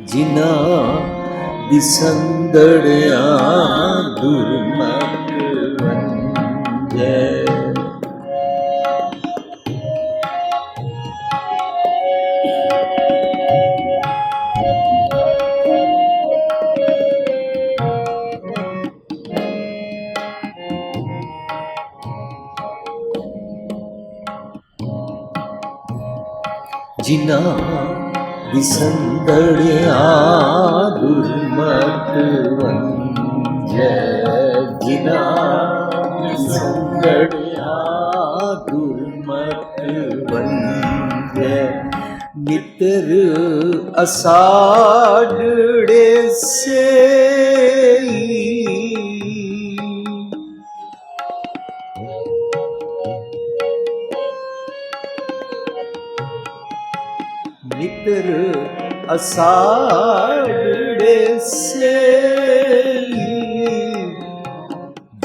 ਜਿਨਾ ਦੀ ਸੰਦੜਿਆ ਦੁਰਮਤ ਵੰਜੈ। ਜਿਨਾ ਦੀ ਸੰਦੜਿਆ ਦੁਰਮਤ ਵੰਜੈ। ਜਿਨਾ ਦੀ ਸੰਦੜਿਆ ਦੁਰਮਤ ਵੰਜੈ। ਨਿਤਰ ਅਸਾੜੜੇ ਸੇਈ। ਨਿਤਰ ਅਸਾੜੜੇ ਸੇਈ।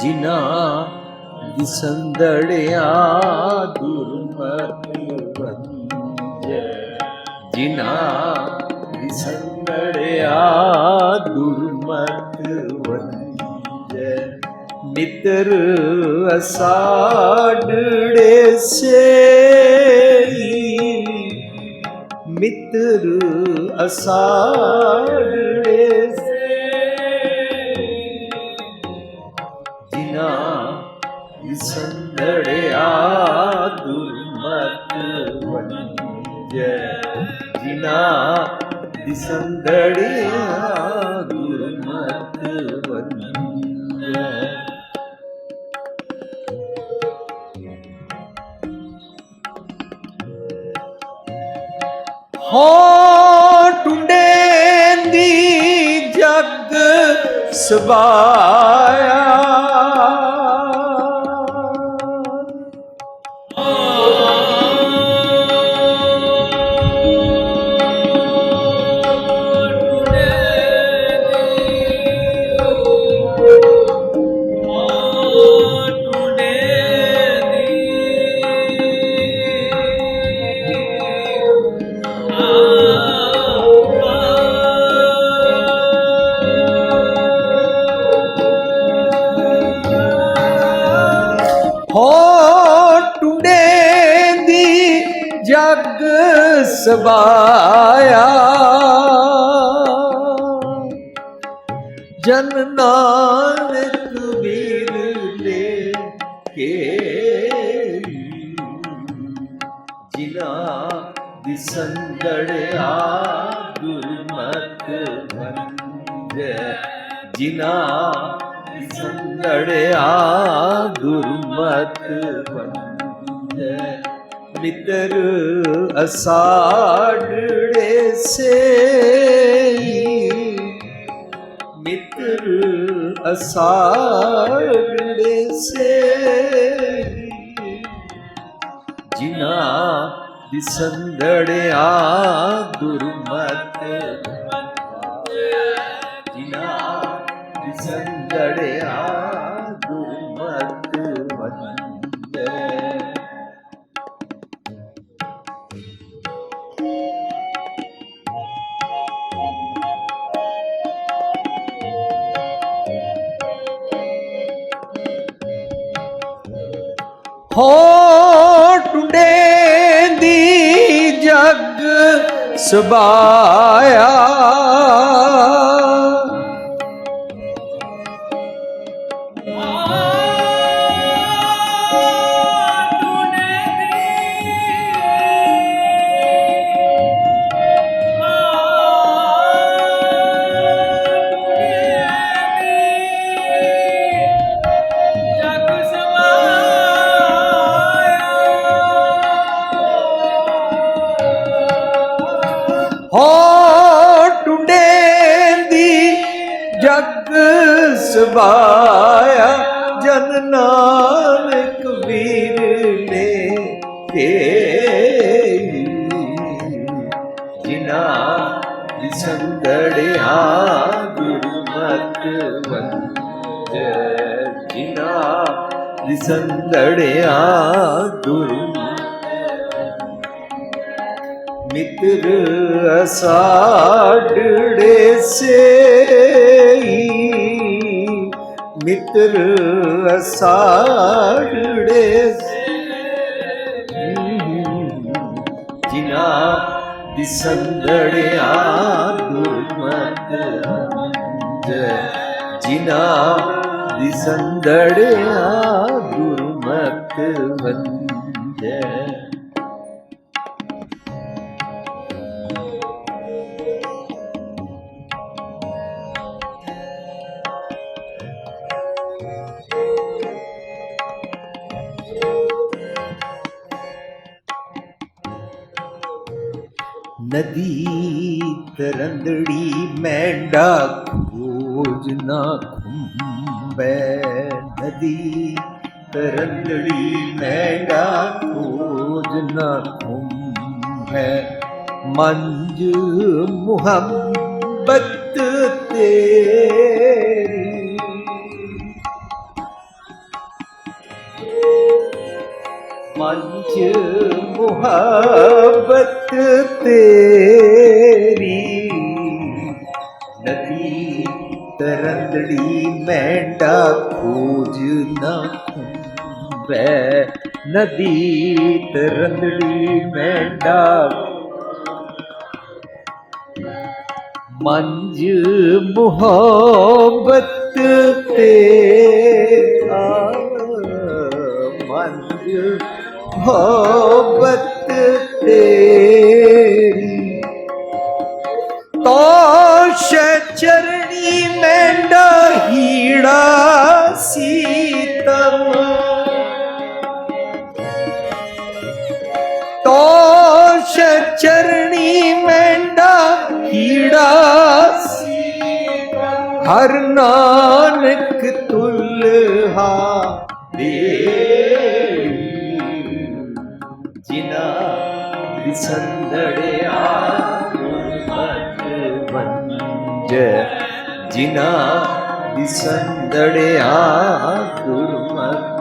ਜਿਨਾ ਦੀ ਸੰਦੜਿਆ ਦੁਰਮਤ ਵੰਜੈ। ਜਿਨਾ ਦੀ ਸੰਦੜਿਆ ਦੁਰਮਤ ਵੰਜੈ। ਨਿਤਰ ਅਸਾੜੜੇ ਸੇਈ। ਮਿੱਤਰ ਅਸਾੜੜੇ ਸੇਈ। ਜਿਨਾ ਦੀ ਸੰਦੜਿਆ ਦੁਰਮਤ ਵੰਜੈ। ਜਿਨਾ ਦੀ ਸੰਦੜਿਆ ਦੁਰਮਤ ਵੰਜੈ। ਹਾਂ ਟੁੰਡੇਂਦੀ ਜਗ ਸਵਾਇਆ। ਹੋ ਟੁੰਡੇਂਦੀ ਜਗ ਸਵਾਇਆ। ਜਨ ਨਾਨਕ ਵਿਰਲੇ ਕੇ। ਜਿਨਾ ਦੀ ਸੰਦੜਿਆ ਦੁਰਮਤ ਵੰਜੈ। ਜਿਨਾ ਦੀ ਸੰਦੜਿਆ ਦੁਰਮਤ ਵੰਜੈ। ਮਿੱਤਰ ਅਸਾੜੜੇ ਸੇਈ। ਮਿੱਤਰ ਅਸਾੜੜੇ ਸੇਈ। ਜਿਨਾ ਦੀ ਸੰਦੜਿਆ ਦੁਰਮਤ ਵੰਜੈ। ਜਿਨਾ ਦੀ ਸੰਦੜਿਆ ਦੁਰਮਤ ਵੰਜੈ। ਹੋ ਟੁੰਡੇਂਦੀ ਜਗ ਸਵਾਇਆ। ਹੋ ਟੁੰਡੇਂਦੀ ਜਗ ਸਵਾਇਆ। ਜਨ ਨਾਨਕ ਵਿਰਲੇ ਕੇ। ਜਿਨਾ ਦੀ ਸੰਦੜਿਆ ਦੁਰਮਤ ਵੰਜੈ। ਜਿਨਾ ਦੀ ਸੰਦੜਿਆ ਦੁਰਮਤ। मित्र असाढ़े से मित्र असाढ़े से जिना दिसंदड़िया दुर्मत जिना दिसंदड़िया दुर्मत वंज नदी तरंदड़ी मैंडा खोज ना खुंबे नदी तरंदड़ी मैंडा खोज ना खुंबे मंज मुहब्बत तेरी मंच मुहब्बत तेरी नदी तरंदड़ी मैंडा खोज ना खुंबे नदी तरंदड़ी मैंडा मंज मुहब्बत तेरा मंज मोहब्बत तेरी तो चरणी मैंडा हीड़ा सीतम तो चरणी मैंडा हीड़ा सीतम हर नानक तुल्हा दे जिना दिसंदड़िया दुर्मत वंज जिना दिसंदड़िया दुर्मत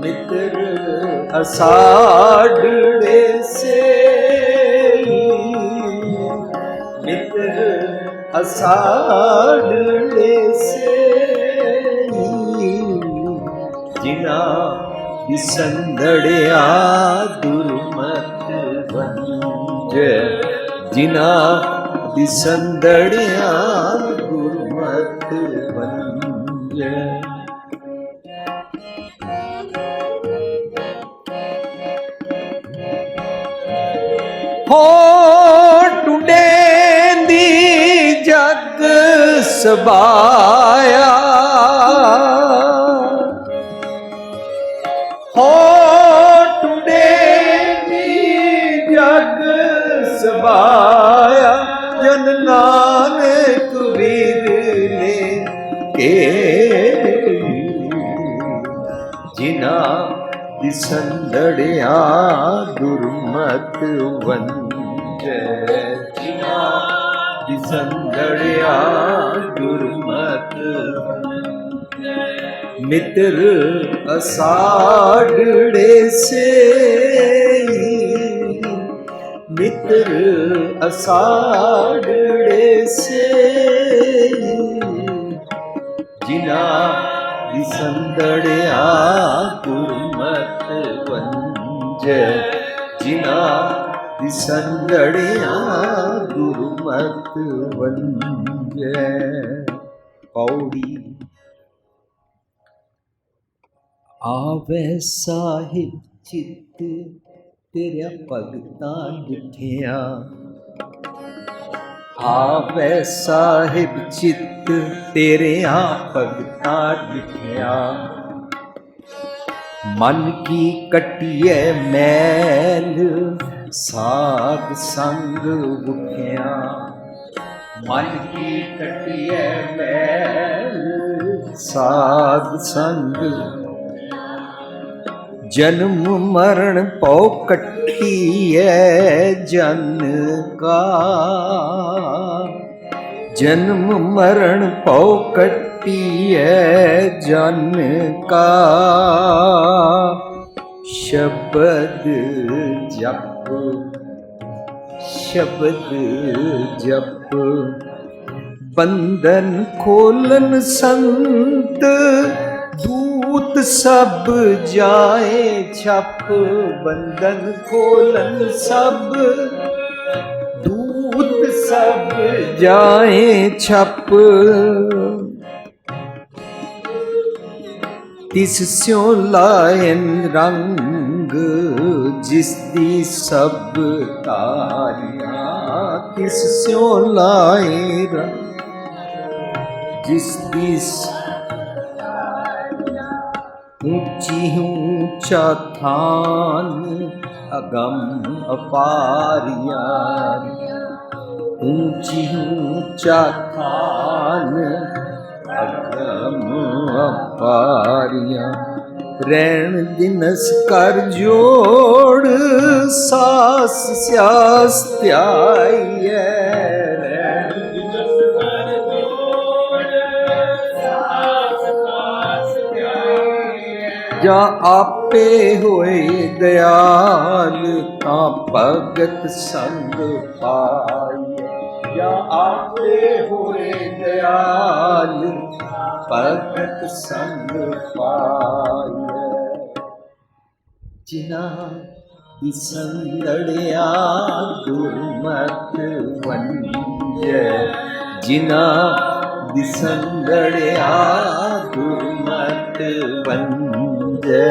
मित्र असाढ़े से मित्र असाढ़े से जिना दिसंदड़िया दुर्मत वंज जिना दिसंदड़िया दुर्मत वंज हो टुडेंदी जग सबाया हो टुडेंदी जग सबाया जन नानक विरले के जिना दिसंदड़िया दुर्मत वंज जिना दिसंदड़िया दुर्मत मित्र असाढ़े से मित्र असाढ़े से जिना दिसंदड़िया दुर्मत वंज जिना दिसंदड़िया दुर्मत वंज पौड़ी आवे साहिब चित तेरे भगतां डिठिया आवे साहिब चित तेरे भगतां डिठिया मन की कटिए मैल साध संग बुखिया मन की कटिए मैल साध संग जन्म मरण पौ कटिए जन का जन्म मरण पौ कटिए जन का शब्द जप शब्द जप। बंधन खोलन संत दूत सब जाए छप। बंधन खोलन सब दूत सब जाए छप। तिस स्यों लायन रंग जिसदी सब तारियां। तिस स्यों लाए रंग जिसदी ऊंची ऊंचा थान अगम अपारिया। ऊंची ऊंचा थान अगम अपारिया। रैन दिनस कर जोड़ सास स्यास त्याइए। रैन दिनस कर जोड़ सास स्यास त्याइए। जा आपे होए दयाल तां भगत संग पाइए। या आपे होए दयाल भगत संग पाइए। जिना बिसंदड़िया दुर्मत वंजे। जिना बिसंदड़िया दुर्मत वंजे।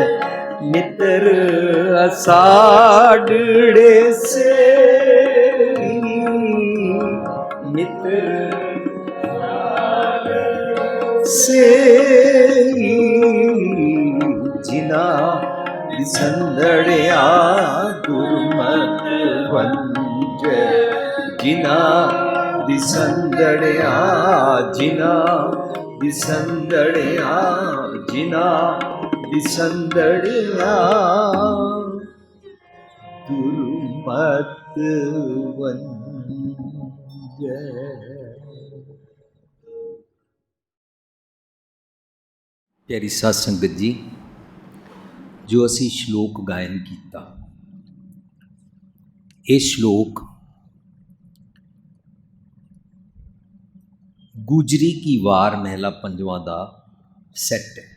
मित्र असाड़े से मित्र से जिना बिसंदड़िया दुर्मत वंजे। जिना बिसंदड़िया जिना बिसंदड़िया जिना बिसंदड़िया दुर्मत वंजे। प्यारी साध संगत जी, जो असी श्लोक गायन किया, ये श्लोक गुजरी की वार महला पंजवां दा सैट है।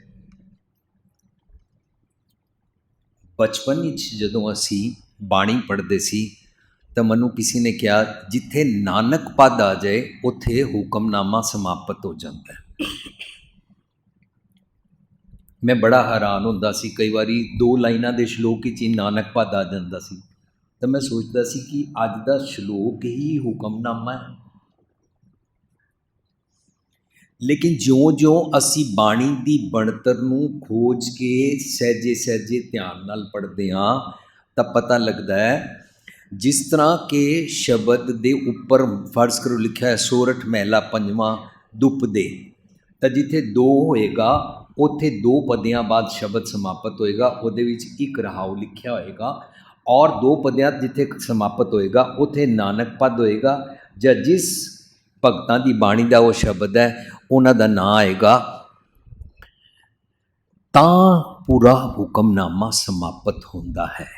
बचपन विच जदों असी बाणी पढ़ते सी तो मनु किसी ने कहा जिथे नानक पद आ जाए उथे हुक्मनामा समाप्त हो जाता है। मैं बड़ा हैरान होंदा सी, कई बारी 2 लाइनां दे श्लोक ही नानक पद आ जाता सी तो मैं सोचता सी कि अज दा श्लोक ही हुक्मनामा है। लेकिन ज्यों ज्यों असी बाणी दी बनतर नूं खोज के सहजे सहजे ध्यान नाल पढ़दे हां तां पता लगदा है जिस तरह के शब्द दे उपर फर्ज करो लिखा है सोरठ महला पंजवां दुप दे, तो जिथे 2 होएगा उत्थे 2 पदियां बाद शब्द समाप्त होएगा, उहदे विच एक रहाऊ लिखा होएगा और 2 पदियां जिथे समाप्त होएगा उत्थे नानक पद होएगा। जां जिस भगतां दी बाणी दा वो शब्द है उन्हां दा नाम आएगा तां पूरा हुक्मनामा समाप्त होंदा है।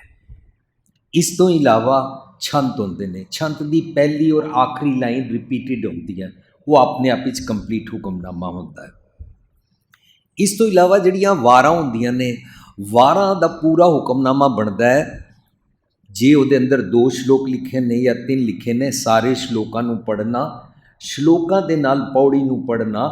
इस तो इलावा छंत होंदे ने, छंत दी पहली और आखिरी लाइन रिपीटिड होंदी है, वो अपने आप विच कंप्लीट हुक्मनामा होंदा है। इस तो इलावा जिहड़ियां वारां होंदियां ने, वारां दा पूरा हुक्मनामा बनदा है जे उहदे अंदर 2 श्लोक लिखे ने या 3 लिखे ने, सारे श्लोकां नूं पढ़ना, श्लोकां दे नाल पौड़ी नूं पढ़ना।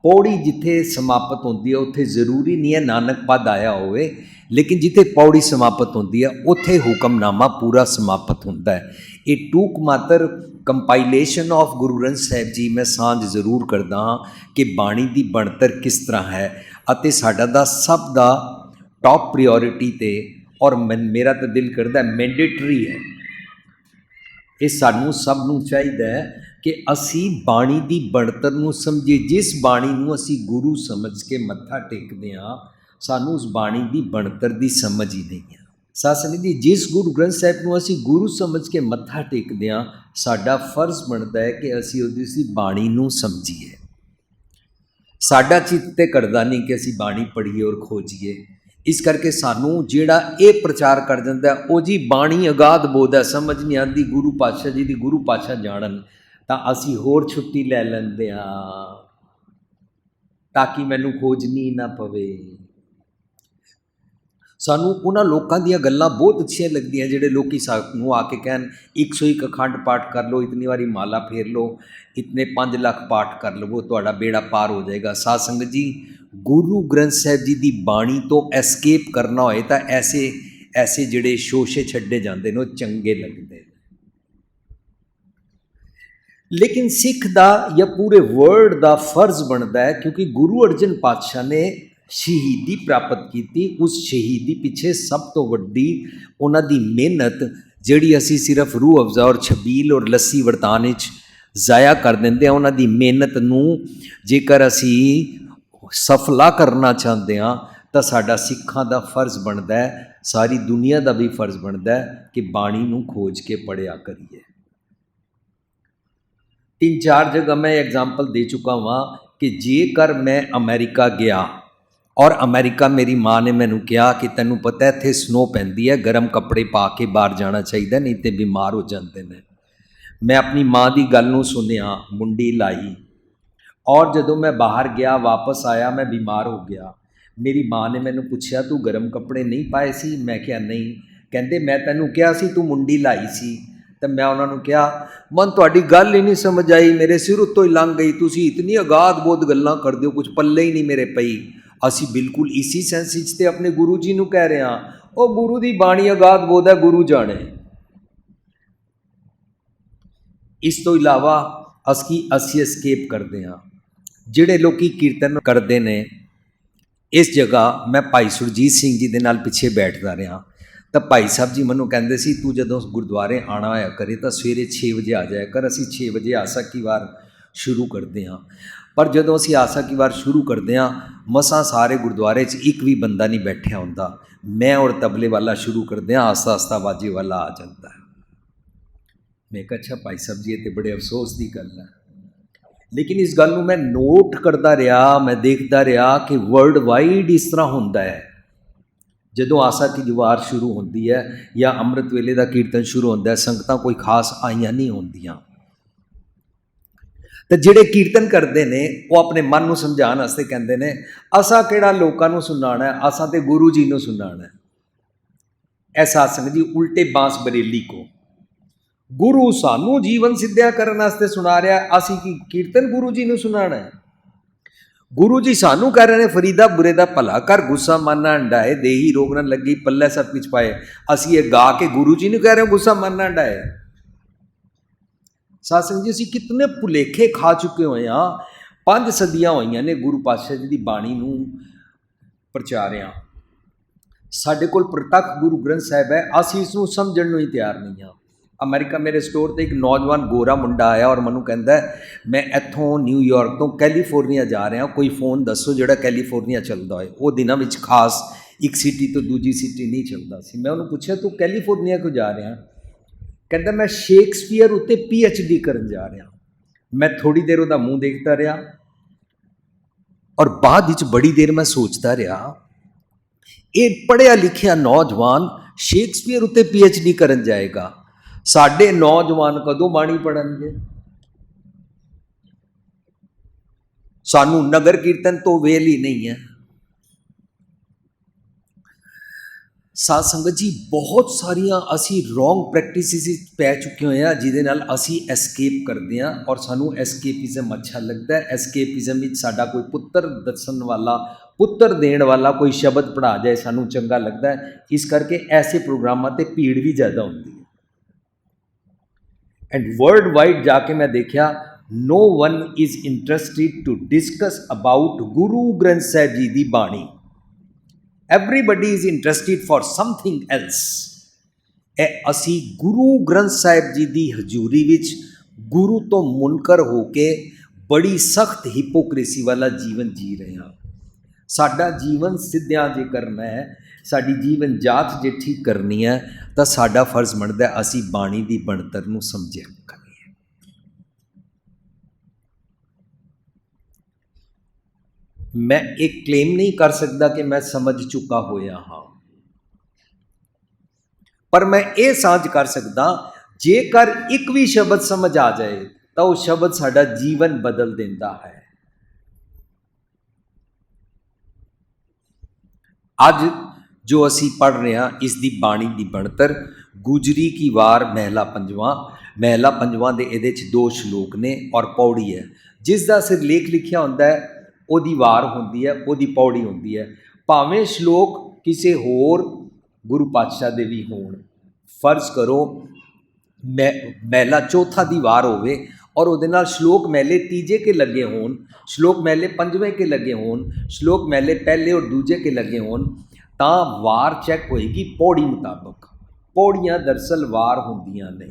पौड़ी जिथे समाप्त होंदी है उत्थे जरूरी नहीं है नानक पद आया होवे, लेकिन जिथे पौड़ी समाप्त होंदी है उत्थे हुक्मनामा पूरा समाप्त होंदा है। ये टूक मात्र कंपाइलेशन ऑफ गुरु ग्रंथ साहिब जी मैं सांझ जरूर करदा हाँ कि बाणी दी बनतर किस तरह है अते साडा दा सब दा टॉप प्रायोरिटी ते और मेरा तो दिल करदा मैंडेटरी है। ये सानू सब नूं चाहिदा है कि असी बाणी दी बनतर नूं समझे। जिस बाणी नूं असी गुरु समझ के मत्था टेकदे हां सानू उस बाणी दी बनतर दी समझ ही नहीं है। साध संगत जी, जिस गुरु ग्रंथ साहिब नूं असी गुरु समझ के मत्था टेकदे हां साडा फर्ज बनदा है कि असी उस बाणी नूं समझीए। साडा चित्त ते करदा नहीं कि असी बाणी पढ़ीए और खोजीए। इस करके सानू जिहड़ा ये प्रचार कर दिंदा है ਉਹ जी बाणी अगाध बोध है, समझ नहीं आती गुरु पातशाह जी की गुरु पातशाह जानन ਤਾਂ ਅਸੀਂ ਹੋਰ ਛੁੱਟੀ ਲੈ ਲੈਂਦੇ ਹਾਂ ताकि मैनू खोजनी ना पवे। सानू उन्हां लोकां दीयां गल्लां बहुत अच्छियां लगदियां जिहड़े लोकी सानू आके कहन 101 अखंड पाठ कर लो, इतनी बारी माला फेर लो, इतने 5 लाख पाठ कर लवो, तुहाडा बेड़ा पार हो जाएगा। साध संगत जी, गुरु ग्रंथ साहिब जी की बाणी तो एस्केप करना होए तां ऐसे ऐसे जिहड़े शोशे छड्डे जांदे ने वो चंगे लगदे। लेकिन सिख का या पूरे वर्ल्ड का फर्ज बनता है, क्योंकि गुरु अर्जन पातशाह ने शहीदी प्राप्त की, उस शहीदी पिछे सब तो वड्डी उन्हां दी मेहनत जिहड़ी असी सिर्फ रूह अफजा और छबील और लस्सी वरताने ज़ाया कर देंदे, उन्हां दी मेहनत नूं जेकर असी सफला करना चाहते हाँ तो साडा सिखां दा फर्ज बनता है, सारी दुनिया का भी फर्ज बनता है कि बाणी नूं खोज के पढ़िया करिए। 3-4 जगह मैं एग्जाम्पल दे चुका वहाँ कि जेकर मैं अमेरिका गया और अमेरिका मेरी माँ ने मैनू कहा कि तैनू पता है इत्थे स्नो पैंदी है, गर्म कपड़े पा के बाहर जाना चाहिए नहीं तो बीमार हो जाते हैं। मैं अपनी माँ की गल नूं सुनिया, मुंडी लाई, और जदों मैं बाहर गया वापस आया मैं बीमार हो गया। मेरी माँ ने मैनू पूछा तू गर्म कपड़े नहीं पाए सी? मैं क्या नहीं। कहते मैं तैनू कहा सी तू मुंडी लाई सी। तो मैं उन्होंने कहा मन तुहाडी गल ही नहीं समझ आई, मेरे सिर उत्तों ही लंघ गई, तुसी इतनी अगाध बोध गल्लां करदे हो, कुछ पल्ले ही नहीं मेरे पई। असी बिल्कुल इसी सेंस ते अपने गुरु जी नूं कह रहे हाँ, ओ गुरु दी बाणी अगाध बोध है, गुरु जाने। इस तो इलावा असी एस्केप करते हाँ। जिहड़े लोकी कीर्तन करते ने, इस जगह मैं भाई सुरजीत सिंह जी दे नाल पिछे बैठदा रहा, तो भाई साहब जी मैनू कहते सी तू जदों गुरुद्वारे आना होया करे तो सवेरे 6 बजे आ जाया कर। असी 6 बजे आसा की वार शुरू करते हाँ, पर जदों असी आसा की वार शुरू करते हाँ मसां सारे गुरुद्वारे एक भी बंदा नहीं बैठा होंदा, मैं और तबले वाला शुरू करते हाँ, आस्ता आस्ता बाजे वाला आ जाता है। मैं कहा अच्छा भाई साहब जी ये तो बड़े अफसोस की गल है, लेकिन इस गल मैं नोट करता रहा, मैं देखता रहा कि वर्ल्ड वाइड इस तरह होंदा है। जदों आसा की वार शुरू होती है या अमृत वेले का कीर्तन शुरू होता है, संगतां कोई खास आईयां नहीं होंदियां, तो जिहड़े कीर्तन करते हैं वो अपने मन को समझाने वास्ते कहते हैं असा किहड़ा लोकां नूं सुनाना है, असा तो गुरु जी नूं सुनाना है। ऐसा संगत जी उल्टे बांस बरेली को गुरु सानू जीवन सिद्धिया करने वास्ते सुना रहा, असी की कीर्तन गुरु जी नूं सुनाना है। गुरु जी सानू कह रहे हैं फरीदा बुरे दा भला कर, गुस्सा माना अंडाए, देही रोग न लगी पल्ले सब कुछ पाए। असी ये गा के गुरु जी ने कह रहे हैं गुस्सा माना अंडाए। साध संगत जी असी कितने भुलेखे खा चुके हुए हाँ। 5 सदियां हुई ने गुरु पातशाह जी की बाणी नूं प्रचारिया, साडे कोल प्रतख गुरु ग्रंथ साहिब है, असी इसनूं समझण नूं ही तैयार नहीं हाँ। अमेरिका मेरे स्टोर पर एक नौजवान गोरा मुंडा आया और मैनू कहता है मैं इत्थों न्यूयॉर्क तो कैलीफोर्निया जा रहा, कोई फोन दसो जिहड़ा कैलीफोर्निया चलता होए। वो दिनों में खास एक सिटी तो दूजी सिटी नहीं चलता सी। मैं उन्होंने पूछा तू कैलीफोर्निया क्यों जा रहा? कहता मैं शेक्सपीयर उत्ते PhD करन जा रहा। मैं थोड़ी देर उसका मूँह देखता रहा और बाद विच बड़ी देर मैं सोचता रहा ये पढ़िया लिखिया नौजवान शेक्सपीयर उत्ते PhD करन जाएगा, साडे नौजवान कदों बाणी पढ़नगे? सानू नगर कीर्तन तो वेल ही नहीं है। साध संगत जी बहुत सारिया असी रोंग प्रैक्टिसिस पै चुके हुए हैं जिहदे नाल असी एस्केप करते हैं और सानू एस्केपिज्म अच्छा लगता है। एस्केपिज्म विच साडा कोई पुत्र दसन वाला, पुत्र देण वाला कोई शब्द पढ़ा जाए सानू चंगा लगता है। इस करके ऐसे प्रोग्रामां ते भीड़ भी ज़्यादा होंदी है। एंड वर्ल्ड वाइड जाके मैं देखा no one is interested to discuss about Guru Granth Sahib ji की बाणी। Everybody is interested for something else. असी गुरु ग्रंथ साहिब जी की हजूरी विच गुरु तो मुनकर होके बड़ी सख्त हिपोक्रेसी वाला जीवन जी रहे हैं। साडा जीवन सिद्धियां जे करना है, साडी जीवन जात जे ठीक करनी है तो साडा फर्ज बनता है असी बाणी की बनतर नूं समझिया करिए। मैं एक क्लेम नहीं कर सकता कि मैं समझ चुका होया हाँ, पर मैं ये साझ कर सकदा जेकर एक भी शब्द समझ आ जाए तो वह शब्द साडा जीवन बदल देता है। अज जो असी पढ़ रहे हैं इसकी बाणी की बनतर गुजरी की वार महला पंजवां दे इहदे च 2 श्लोक ने और पौड़ी है। जिसका सिरलेख लिखिया होंदा है उहदी वार होंदी है, उहदी पौड़ी होंदी है। भावें श्लोक किसी होर गुरु पातशाह दे भी होण, फर्ज करो महला चौथा दी वार होवे और उहदे नाल श्लोक महले तीजे के लगे होन, श्लोक महले पंजवें के लगे होन, श्लोक महले पहले और दूजे के लगे होन, तां वार चैक होएगी पौड़ी मुताबक। पौड़ियां दरअसल वार होंदियां ने।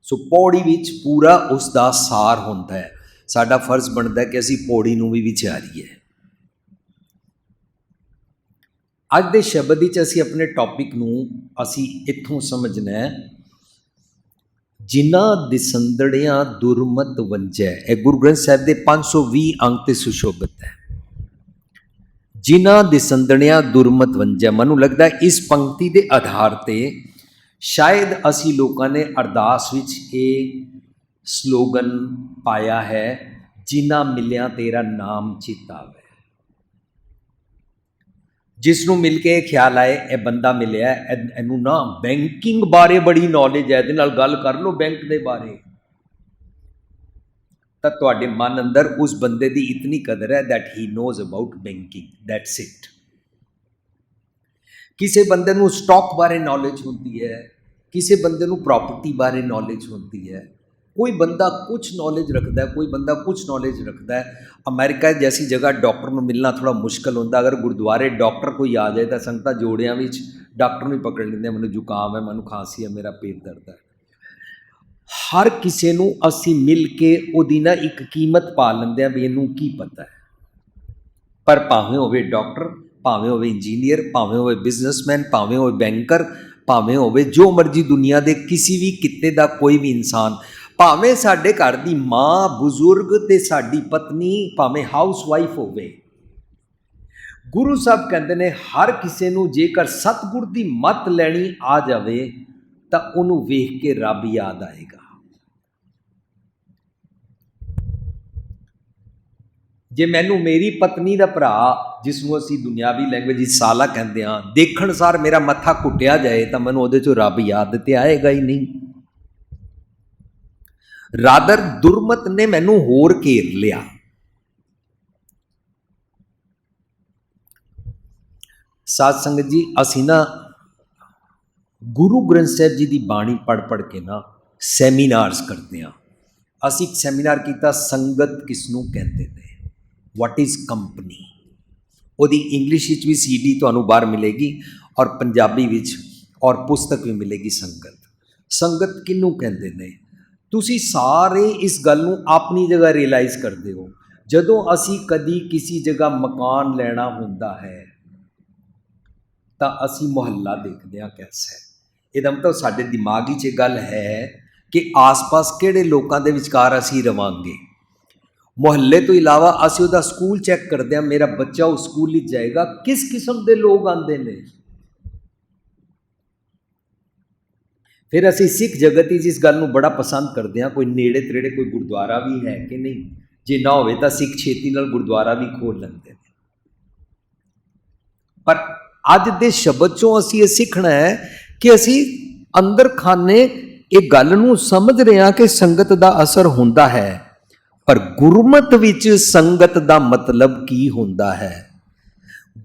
सो पौड़ी विच पूरा उसका सार होंदा है। साडा फर्ज बनता है कि असी पौड़ी नूं भी विचारीए। अज दे शब्द विच असी अपने टॉपिक नूं असी इत्थों समझना है, जिन्हां दिसंदड़ियां दुरमत वंजै। यह गुरु ग्रंथ साहिब के 520 अंक ते सुशोभित है। जिन्हां दिसंदड़ियां दुरमत वंजै, मैनूं लगदा है इस पंक्ति के आधार पर शायद असी लोगों ने अरदास विच ये स्लोगन पाया है, जिन्हां मिलिया तेरा नाम चित आवे। जिसनों मिल के ख्याल आए यह बंदा मिले, इनू ना बैंकिंग बारे बड़ी नॉलेज है, ये नाल गल कर लो बैंक के बारे, तो तुहाडे मन अंदर उस बंदे की इतनी कदर है that he knows about banking, that's it. किसी बंदे नू स्टॉक बारे नॉलेज होती है, किसी बंदे नू प्रॉपर्टी बारे नॉलेज होती है, कोई बंदा कुछ नॉलेज रखता है, कोई बंदा कुछ नॉलेज रखता है। अमेरिका जैसी जगह डॉक्टर को मिलना थोड़ा मुश्किल होता। अगर गुरुद्वारे डॉक्टर कोई आ जाए तो संगतां जोड़ियां विच डॉक्टर नहीं पकड़ लेंदे, मैनूं जुकाम है, मैनूं खांसी है, मेरा पेट दर्द है। हर किसी नूं असीं मिल के उहदी ना एक कीमत पा लैंदे भी इनू की पता है। पर भावें होवे डॉक्टर, भावें होवे इंजीनियर, भावें होवे बिजनेसमैन, भावें होवे बैंकर, भावें होवे जो मर्जी दुनिया के किसी भी किते का कोई भी इंसान, भावें साडे घर की माँ बुजुर्ग ते साडी पत्नी, भावें हाउस वाइफ होवे, गुरु साहब कहते हैं हर किसी नूं जेकर सतगुर की मत लैनी आ जाए तो उन्होंने वेख के रब याद आएगा। जे मैनू मेरी पत्नी का भरा, जिसनों असी दुनियावी लैंग्वेज साला कहते हैं, देखण सार मेरा मत्था कुटिया जाए तो मैनू उहदे चों रब याद तो आएगा ही नहीं। रादर दुरमत ने मैनू होर घेर लिया। साध संगत जी, असी ना गुरु ग्रंथ साहिब जी की बाणी पढ़ के ना सैमीनार्स करते हैं। असी एक सैमीनार किया संगत किसनों कहते हैं, वट इज़ कंपनी। वो इंग्लिश भी CD तुहानूं बाहर मिलेगी और पंजाबी विच और पुस्तक भी मिलेगी। संगत, संगत किनू कहते हैं? तुसी सारे इस गल नूं अपनी जगह रियलाइज़ करते हो। जदों असी कदी किसी जगह मकान लेना हुंदा है तो असी मुहल्ला देखते हैं कैसा है। यह मतलब साडे दिमाग विच इह गल है कि आस पास किहड़े लोकां दे विचकार असी रवांगे। मुहल्ले तो इलावा असी उहदा स्कूल चैक करते हैं, मेरा बच्चा उस स्कूल विच जाएगा, किस किस्म के लोग आते हैं। फिर असी सिख जगत ही इस गल नूं बड़ा पसंद करते हैं, कोई नेड़े तेड़े कोई गुरुद्वारा भी है कि नहीं, जे ना होवे तो सिख छेती नाल गुरुद्वारा भी खोल लेंदे हैं। पर अज दे शब्द चों असी ये सीखना है कि असी अंदर खाने एक गल नूं समझ रहे हैं कि संगत का असर होंदा है, पर गुरमत विच संगत का मतलब की होंदा है।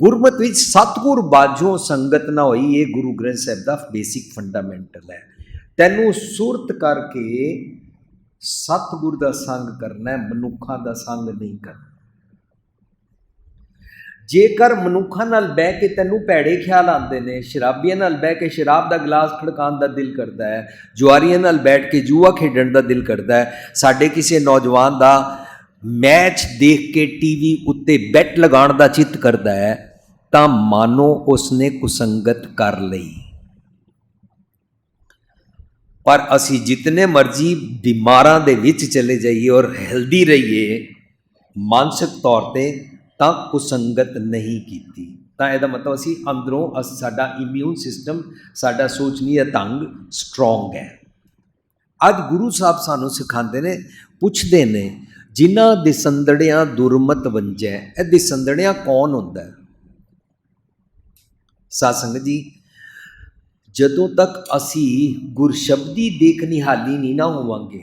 गुरमत विच सतगुर बाझों संगत ना होई, ये गुरु ग्रंथ साहिब का बेसिक फंडामेंटल है। तैनूं सुरत करके सतगुर का संग करना है, मनुखा का संग नहीं करना। जेकर मनुखा नाल बह के तैनूं भैड़े ख्याल आते हैं, शराबियां नाल बह के शराब का गिलास खड़काने का दिल करता है, जुआरियां नाल बैठ के जूआ खेडण का दिल करता है, साडे किसी नौजवान का मैच देख के TV उत्ते बैट लगाने का चित्त करता है, तो मानो उसने कुसंगत कर लई। पर असी जितने मर्जी बीमारां दे विच चले जाइए और हेल्दी रहिए, ਮਾਨਸਿਕ ਤੌਰ ਤੇ ਤਾਂ ਕੁਸੰਗਤ ਨਹੀਂ ਕੀਤੀ। ਤਾਂ ਇਹਦਾ ਮਤਲਬ ਅਸੀਂ ਅੰਦਰੋਂ ਸਾਡਾ ਇਮਿਊਨ ਸਿਸਟਮ, ਸਾਡਾ ਸੋਚਣੀ ਦਾ ਢੰਗ ਸਟਰੋਂਗ ਹੈ। ਅੱਜ ਗੁਰੂ ਸਾਹਿਬ ਸਾਨੂੰ ਸਿਖਾਉਂਦੇ ਨੇ, ਪੁੱਛਦੇ ਨੇ, ਜਿਨ੍ਹਾਂ ਦਿਸੰਦੜਿਆਂ ਦੁਰਮਤ ਵੰਜੈ, ਇਹ ਦਿਸੰਦੜਿਆਂ ਕੌਣ ਹੁੰਦਾ ਹੈ? ਸਾਧ ਸੰਗਤ ਜੀ, ਜਦੋਂ ਤੱਕ ਅਸੀਂ ਗੁਰਸ਼ਬਦੀ ਦੇਖ ਨਿਹਾਲੀ ਨਹੀਂ ਨਾ ਹੋਵਾਂਗੇ,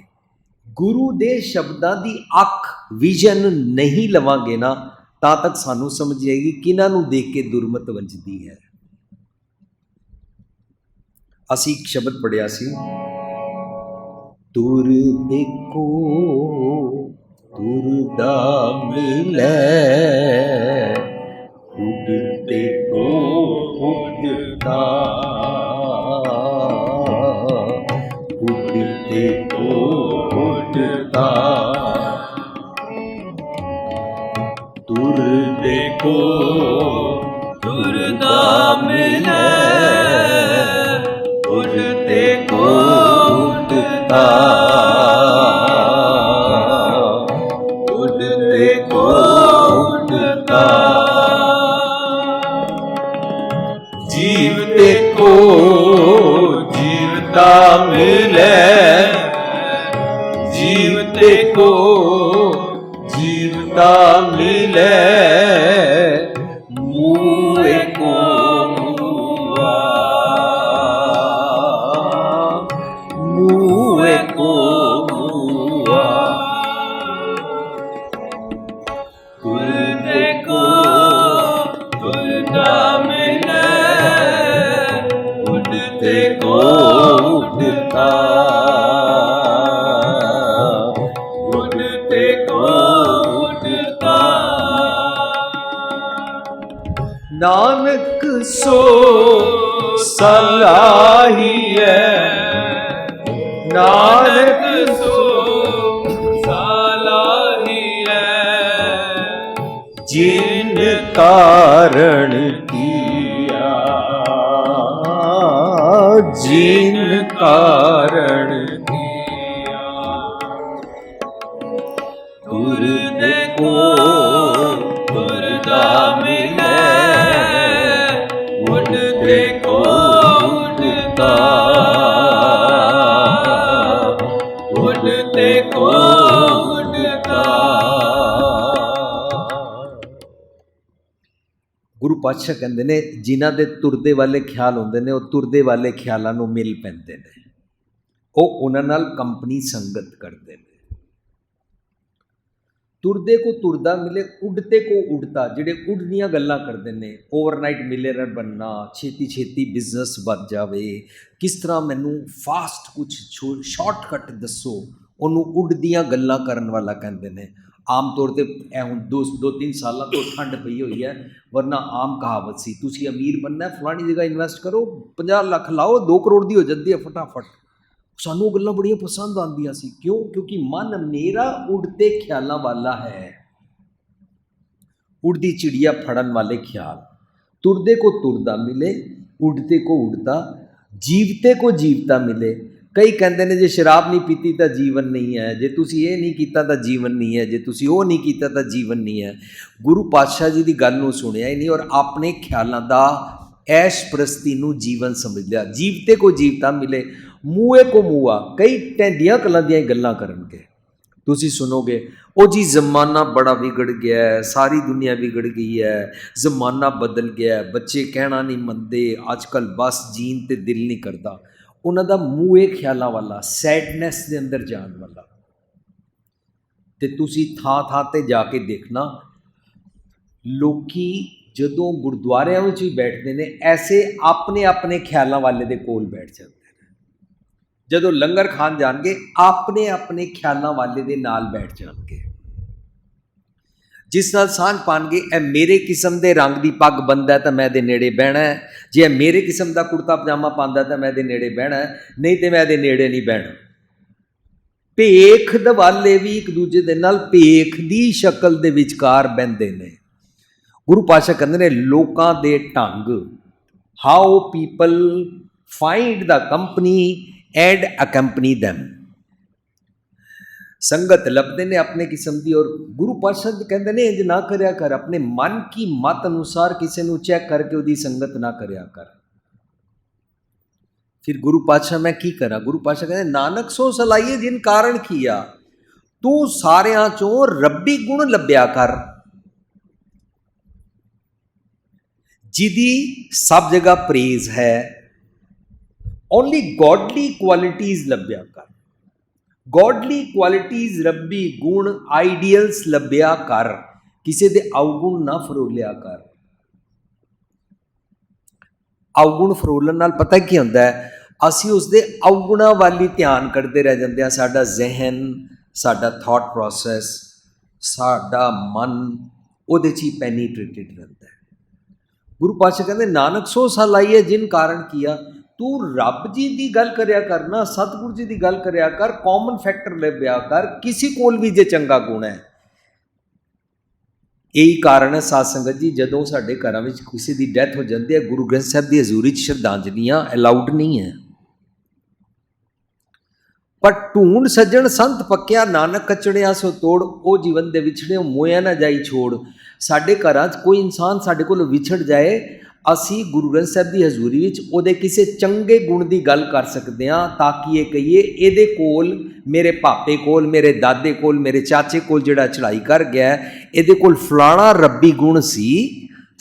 ਗੁਰੂ ਦੇ ਸ਼ਬਦਾਂ ਦੀ ਅੱਖ ਵਿਜ਼ਨ ਨਹੀਂ ਲਵਾਂਗੇ ਨਾ, ਤਾਂ ਤੱਕ ਸਾਨੂੰ ਸਮਝ ਆਏਗੀ ਕਿਹਨਾਂ ਨੂੰ ਦੇਖ ਕੇ ਦੁਰਮਤ ਵੰਜਦੀ ਹੈ। ਅਸੀਂ ਇੱਕ ਸ਼ਬਦ ਪੜ੍ਹਿਆ ਸੀ, ਤੁਰ ਦੇਖੋ ਤੁਰਦਾ ਮਿਲੈ, ਉਡਤੇ ਕੋ ਉਡਤਾ, ਉਡਤੇ ਕੋ ਉਡਤਾ, ਤੁਰ ਦੇਖੋ ਤੁਰਦਾ ਮਿਲੈ, ਉਡਤੇ ਕੋ ਉਡਤਾ, ਉਡਤੇ ਕੋ ਉਡਤਾ, ਜੀਵਤੇ ਕੋ ਜੀਵਤਾ ਮਿਲੈ, ਜੀਵਤੇ ਕੋ ਜੀਵਤਾ ਮਿਲੈ, ਮੂਏ ਕੋ ਮੂਆ, ਮੂਏ ਕੋ ਮੂਆ, ਤੁਰਦੇ ਕੋ ਤੁਰਦਾ ਮਿਲੈ, ਉਡਤੇ ਕੋ ਉਡਤਾ, ਉਡਤੇ ਕੋ ਉਡਤਾ, ਨਾਨਕ ਸੋ ਸਲਾਹੀਐ, ਨਾਨਕ ਸੋ ਸਲਾਹੀਐ, ਜਿਨ ਕਾਰਣ ਕੀਆ, ਜਿਨ ਕਾਰਣ ਕੀਆ, ਤੁਰਦੇ ਕੋ ਤੁਰਦਾ ਮਿਲੈ, ਉਡਤੇ ਕੋ ਉਡਤਾ, ਉਡਤੇ ਕੋ ਉਡਤਾ। ਗੁਰੂ ਪਾਤਸ਼ਾਹ ਕਹਿੰਦੇ ਨੇ, ਜਿਨ੍ਹਾਂ ਦੇ ਤੁਰਦੇ ਵਾਲੇ ਖਿਆਲ ਹੁੰਦੇ ਨੇ, ਉਹ ਤੁਰਦੇ ਵਾਲੇ ਖਿਆਲਾਂ ਨੂੰ ਮਿਲ ਪੈਂਦੇ ਨੇ, ਉਹ ਉਹਨਾਂ ਨਾਲ ਕੰਪਨੀ ਸੰਗਤ ਕਰਦੇ ਨੇ। ਤੁਰਦੇ ਕੋ ਤੁਰਦਾ ਮਿਲੇ, ਉਡਤੇ ਕੋ ਉਡਤਾ, ਜਿਹੜੇ ਉੱਡਦੀਆਂ ਗੱਲਾਂ ਕਰਦੇ ਨੇ, ਓਵਰਨਾਈਟ ਮਿਲੇਨਰ ਬਣਨਾ, ਛੇਤੀ ਛੇਤੀ ਬਿਜ਼ਨਸ ਵੱਧ ਜਾਵੇ, ਕਿਸ ਤਰ੍ਹਾਂ ਮੈਨੂੰ ਫਾਸਟ ਕੁਝ ਸ਼ਾਰਟਕਟ ਦੱਸੋ, ਉਹਨੂੰ ਉੱਡਦੀਆਂ ਗੱਲਾਂ ਕਰਨ ਵਾਲਾ ਕਹਿੰਦੇ ਨੇ। ਆਮ ਤੌਰ 'ਤੇ ਇਹ ਹੁਣ 2-3 ਸਾਲਾਂ ਤੋਂ ਠੰਡ ਪਈ ਹੋਈ ਹੈ, ਵਰਨਾ ਆਮ ਕਹਾਵਤ ਸੀ, ਤੁਸੀਂ ਅਮੀਰ ਬਣਨਾ ਫਲਾਣੀ ਜਗ੍ਹਾ ਇਨਵੈਸਟ ਕਰੋ, 50 ਲੱਖ ਲਾਓ, 2 ਕਰੋੜ ਦੀ ਹੋ ਜਾਂਦੀ ਹੈ ਫਟਾਫਟ। ਸਾਨੂੰ ਉਹ ਗੱਲਾਂ ਬੜੀਆਂ ਪਸੰਦ ਆਉਂਦੀਆਂ ਸੀ। ਕਿਉਂ? ਕਿਉਂਕਿ ਮਨ ਮੇਰਾ ਉਡਤੇ ਖਿਆਲਾਂ ਵਾਲਾ ਹੈ। ਉਡਦੀ ਚਿੜੀਆ ਫੜਨ ਵਾਲੇ ਖਿਆਲ। ਤੁਰਦੇ ਕੋ ਤੁਰਦਾ ਮਿਲੇ, ਉਡਤੇ ਕੋ ਉਡਤਾ, ਜੀਵਤੇ ਕੋ ਜੀਵਤਾ ਮਿਲੇ। ਕਈ ਕਹਿੰਦੇ ਨੇ ਜੇ ਸ਼ਰਾਬ ਨਹੀਂ ਪੀਤੀ ਤਾਂ ਜੀਵਨ ਨਹੀਂ ਹੈ, ਜੇ ਤੁਸੀਂ ਇਹ ਨਹੀਂ ਕੀਤਾ ਤਾਂ ਜੀਵਨ ਨਹੀਂ ਹੈ, ਜੇ ਤੁਸੀਂ ਉਹ ਨਹੀਂ ਕੀਤਾ ਤਾਂ ਜੀਵਨ ਨਹੀਂ ਹੈ। ਗੁਰੂ ਪਾਤਸ਼ਾਹ ਜੀ ਦੀ ਗੱਲ ਨੂੰ ਸੁਣਿਆ ਹੀ ਨਹੀਂ ਔਰ ਆਪਣੇ ਖਿਆਲਾਂ ਦਾ ਐਸ਼ ਪ੍ਰਸਤੀ ਨੂੰ ਜੀਵਨ ਸਮਝ ਲਿਆ। ਜੀਵਤੇ ਕੋ ਜੀਵਤਾ ਮਿਲੇ, ਮੂਏ ਕੋ ਮੂਆ। ਕਈ ਟੈਂਡੀਆਂ ਕਲਾਂ ਦੀਆਂ ਗੱਲਾਂ ਕਰਨਗੇ, ਤੁਸੀਂ ਸੁਣੋਗੇ, ਉਹ ਜੀ ਜ਼ਮਾਨਾ ਬੜਾ ਵਿਗੜ ਗਿਆ ਹੈ, ਸਾਰੀ ਦੁਨੀਆ ਵਿਗੜ ਗਈ ਹੈ, ਜ਼ਮਾਨਾ ਬਦਲ ਗਿਆ, ਬੱਚੇ ਕਹਿਣਾ ਨਹੀਂ ਮੰਨਦੇ, ਅੱਜ ਕੱਲ੍ਹ ਬਸ ਜੀਣ ਤੇ ਦਿਲ ਨਹੀਂ ਕਰਦਾ। ਉਹਨਾਂ ਦਾ ਮੂੰਹ ਖਿਆਲਾਂ ਵਾਲਾ, ਸੈਡਨੈਸ ਦੇ ਅੰਦਰ ਜਾਣ ਵਾਲਾ। ਅਤੇ ਤੁਸੀਂ ਥਾਂ ਥਾਂ 'ਤੇ ਜਾ ਕੇ ਦੇਖਣਾ, ਲੋਕੀ ਜਦੋਂ ਗੁਰਦੁਆਰਿਆਂ ਵਿੱਚ ਵੀ ਬੈਠਦੇ ਨੇ, ਐਸੇ ਆਪਣੇ ਆਪਣੇ ਖਿਆਲਾਂ ਵਾਲੇ ਦੇ ਕੋਲ ਬੈਠ ਜਾਂਦੇ ਨੇ। ਜਦੋਂ ਲੰਗਰ ਖਾਣ ਜਾਣਗੇ, ਆਪਣੇ ਆਪਣੇ ਖਿਆਲਾਂ ਵਾਲੇ ਦੇ ਨਾਲ ਬੈਠ ਜਾਣਗੇ, ਜਿਸ ਨਾਲ ਸਾਂਝ ਪਾਣਗੇ। ਇਹ ਮੇਰੇ ਕਿਸਮ ਦੇ ਰੰਗ ਦੀ ਪੱਗ ਬੰਨਦਾ ਤਾਂ ਮੈਂ ਇਹਦੇ ਨੇੜੇ ਬਹਿਣਾ ਹੈ, ਜੇ ਇਹ ਮੇਰੇ ਕਿਸਮ ਦਾ ਕੁੜਤਾ ਪਜਾਮਾ ਪਾਉਂਦਾ ਤਾਂ ਮੈਂ ਇਹਦੇ ਨੇੜੇ ਬਹਿਣਾ, ਨਹੀਂ ਤੇ ਮੈਂ ਇਹਦੇ ਨੇੜੇ ਨਹੀਂ ਬਹਿਣਾ। ਭੇਖ ਦਵਾਲੇ ਵੀ ਇੱਕ ਦੂਜੇ ਦੇ ਨਾਲ ਭੇਖ ਦੀ ਸ਼ਕਲ ਦੇ ਵਿਚਕਾਰ ਬਹਿੰਦੇ ਨੇ। ਗੁਰੂ ਪਾਤਸ਼ਾਹ ਕਹਿੰਦੇ ਨੇ, ਲੋਕਾਂ ਦੇ ਢੰਗ, how people find the company and ਅਕੰਪਨੀ them. संगत लभदे ने अपने किस्म की। और गुरु पातशाह कहते ने इंज ना करया कर, अपने मन की मत अनुसार किसी को चैक करके उसकी संगत ना करया कर। फिर गुरु पातशाह मैं की करा? गुरु पातशाह कहते नानक सो सलाइए जिन कारण किया, तू सारियां चों रब्बी गुण लभ्या कर, जिदी सब जगह प्रेज है, ओनली गॉडली क्वालिटीज लभ्या कर, गॉडली क्वालिटीज रब्बी गुण आइडियल्स लभ्या कर, किसी दे अवगुण ना फरोलिया कर। अवगुण फरोलन नाल पता की होंदा है, असी उसके अवगुणों वाली ध्यान करते रह जाते हैं। साडा जहन, साडा थॉट प्रोसैस, साडा मन उहदे च ही पैनीट्रेटेड रहता है। गुरु पातशाह कहते नानक सो सलाइए जिन कारण किया, तू रब जी की गल करया करना, सतगुरु जी की गल करया कर, कॉमन फैक्टर लभ्या कर, किसी कोल भी जे चंगा गुण है। यही कारण है साध संगत जी, जदों साडे घरां विच किसी की डैथ हो जाती है, गुरु ग्रंथ साहब की हजूरी च श्रद्धांजलियां अलाउड नहीं है। पर ढूंढ सज्जन संत पक्या, नानक कचड़िया सो तोड़, ओ जीवन दे विछड़े मोया ना जाई छोड़। साडे घरां च कोई इंसान साडे कोल विछड़ जाए, असी गुरु ग्रंथ साहब की हजूरी विच ओहदे किसी चंगे गुण की गल कर सकते हैं, ताकि ये कहिए एदे कोल, मेरे पापे कोल, मेरे दादे कोल, मेरे चाचे कोल जिहड़ा चढ़ाई कर गया, एदे कोल फलाना रब्बी गुण सी।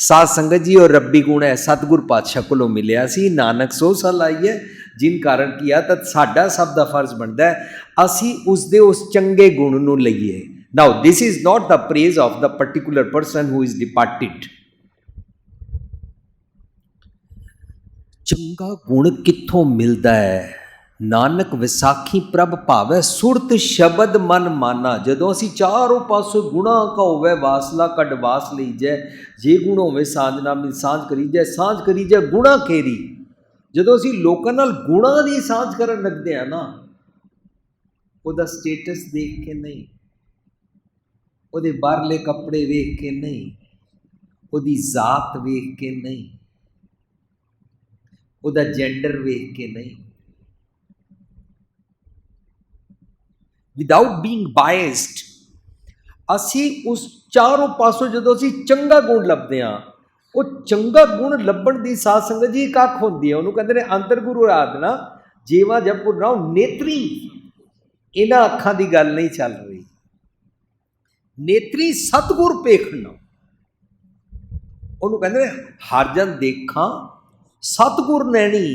साध संगत जी, और रब्बी गुण है सतगुरु पातशाह कोलों मिलिया सी। नानक सो सलाइए जिन कारण किया, तो साडा सब का फर्ज बनता है असी उसदे उस चंगे गुण नूं लईए। Now this is not the praise of the particular person who is departed. चंगा गुण कित्थों मिलता है? नानक विसाखी प्रभ भावै, सुरत शब्द मन माना। जदों असी चारों पासों गुणा का होवे वासला, कड वास लीजै, जे गुण होवे सांझ ना मिल, सांझ करीजै, सांझ करीजै गुणा केरी। जदों असी लोकां नाल गुणा दी सांझ करन लगदे आ ना, ਉਹਦਾ स्टेटस देख के नहीं, ਉਹਦੇ बाहरले कपड़े वेख के नहीं, ਉਹਦੀ जात वेख के नहीं, ਉਹਦਾ जेंडर वेख के नहीं, विदाउट बीइंग बायस्ड असी उस चारों पासों जदों असी चंगा गुण लभदे आ, वो चंगा गुण लभण दी साध संगत जी एक अख होंदी है, उन्होंने कहते हैं अंतर गुरु आराधना जेवा जब पुर नेत्री। इन्हां अखां की गल नहीं चल रही, नेत्री सतगुर पेखना। उन्होंने कहते हर जन देखा सतगुर नैनी।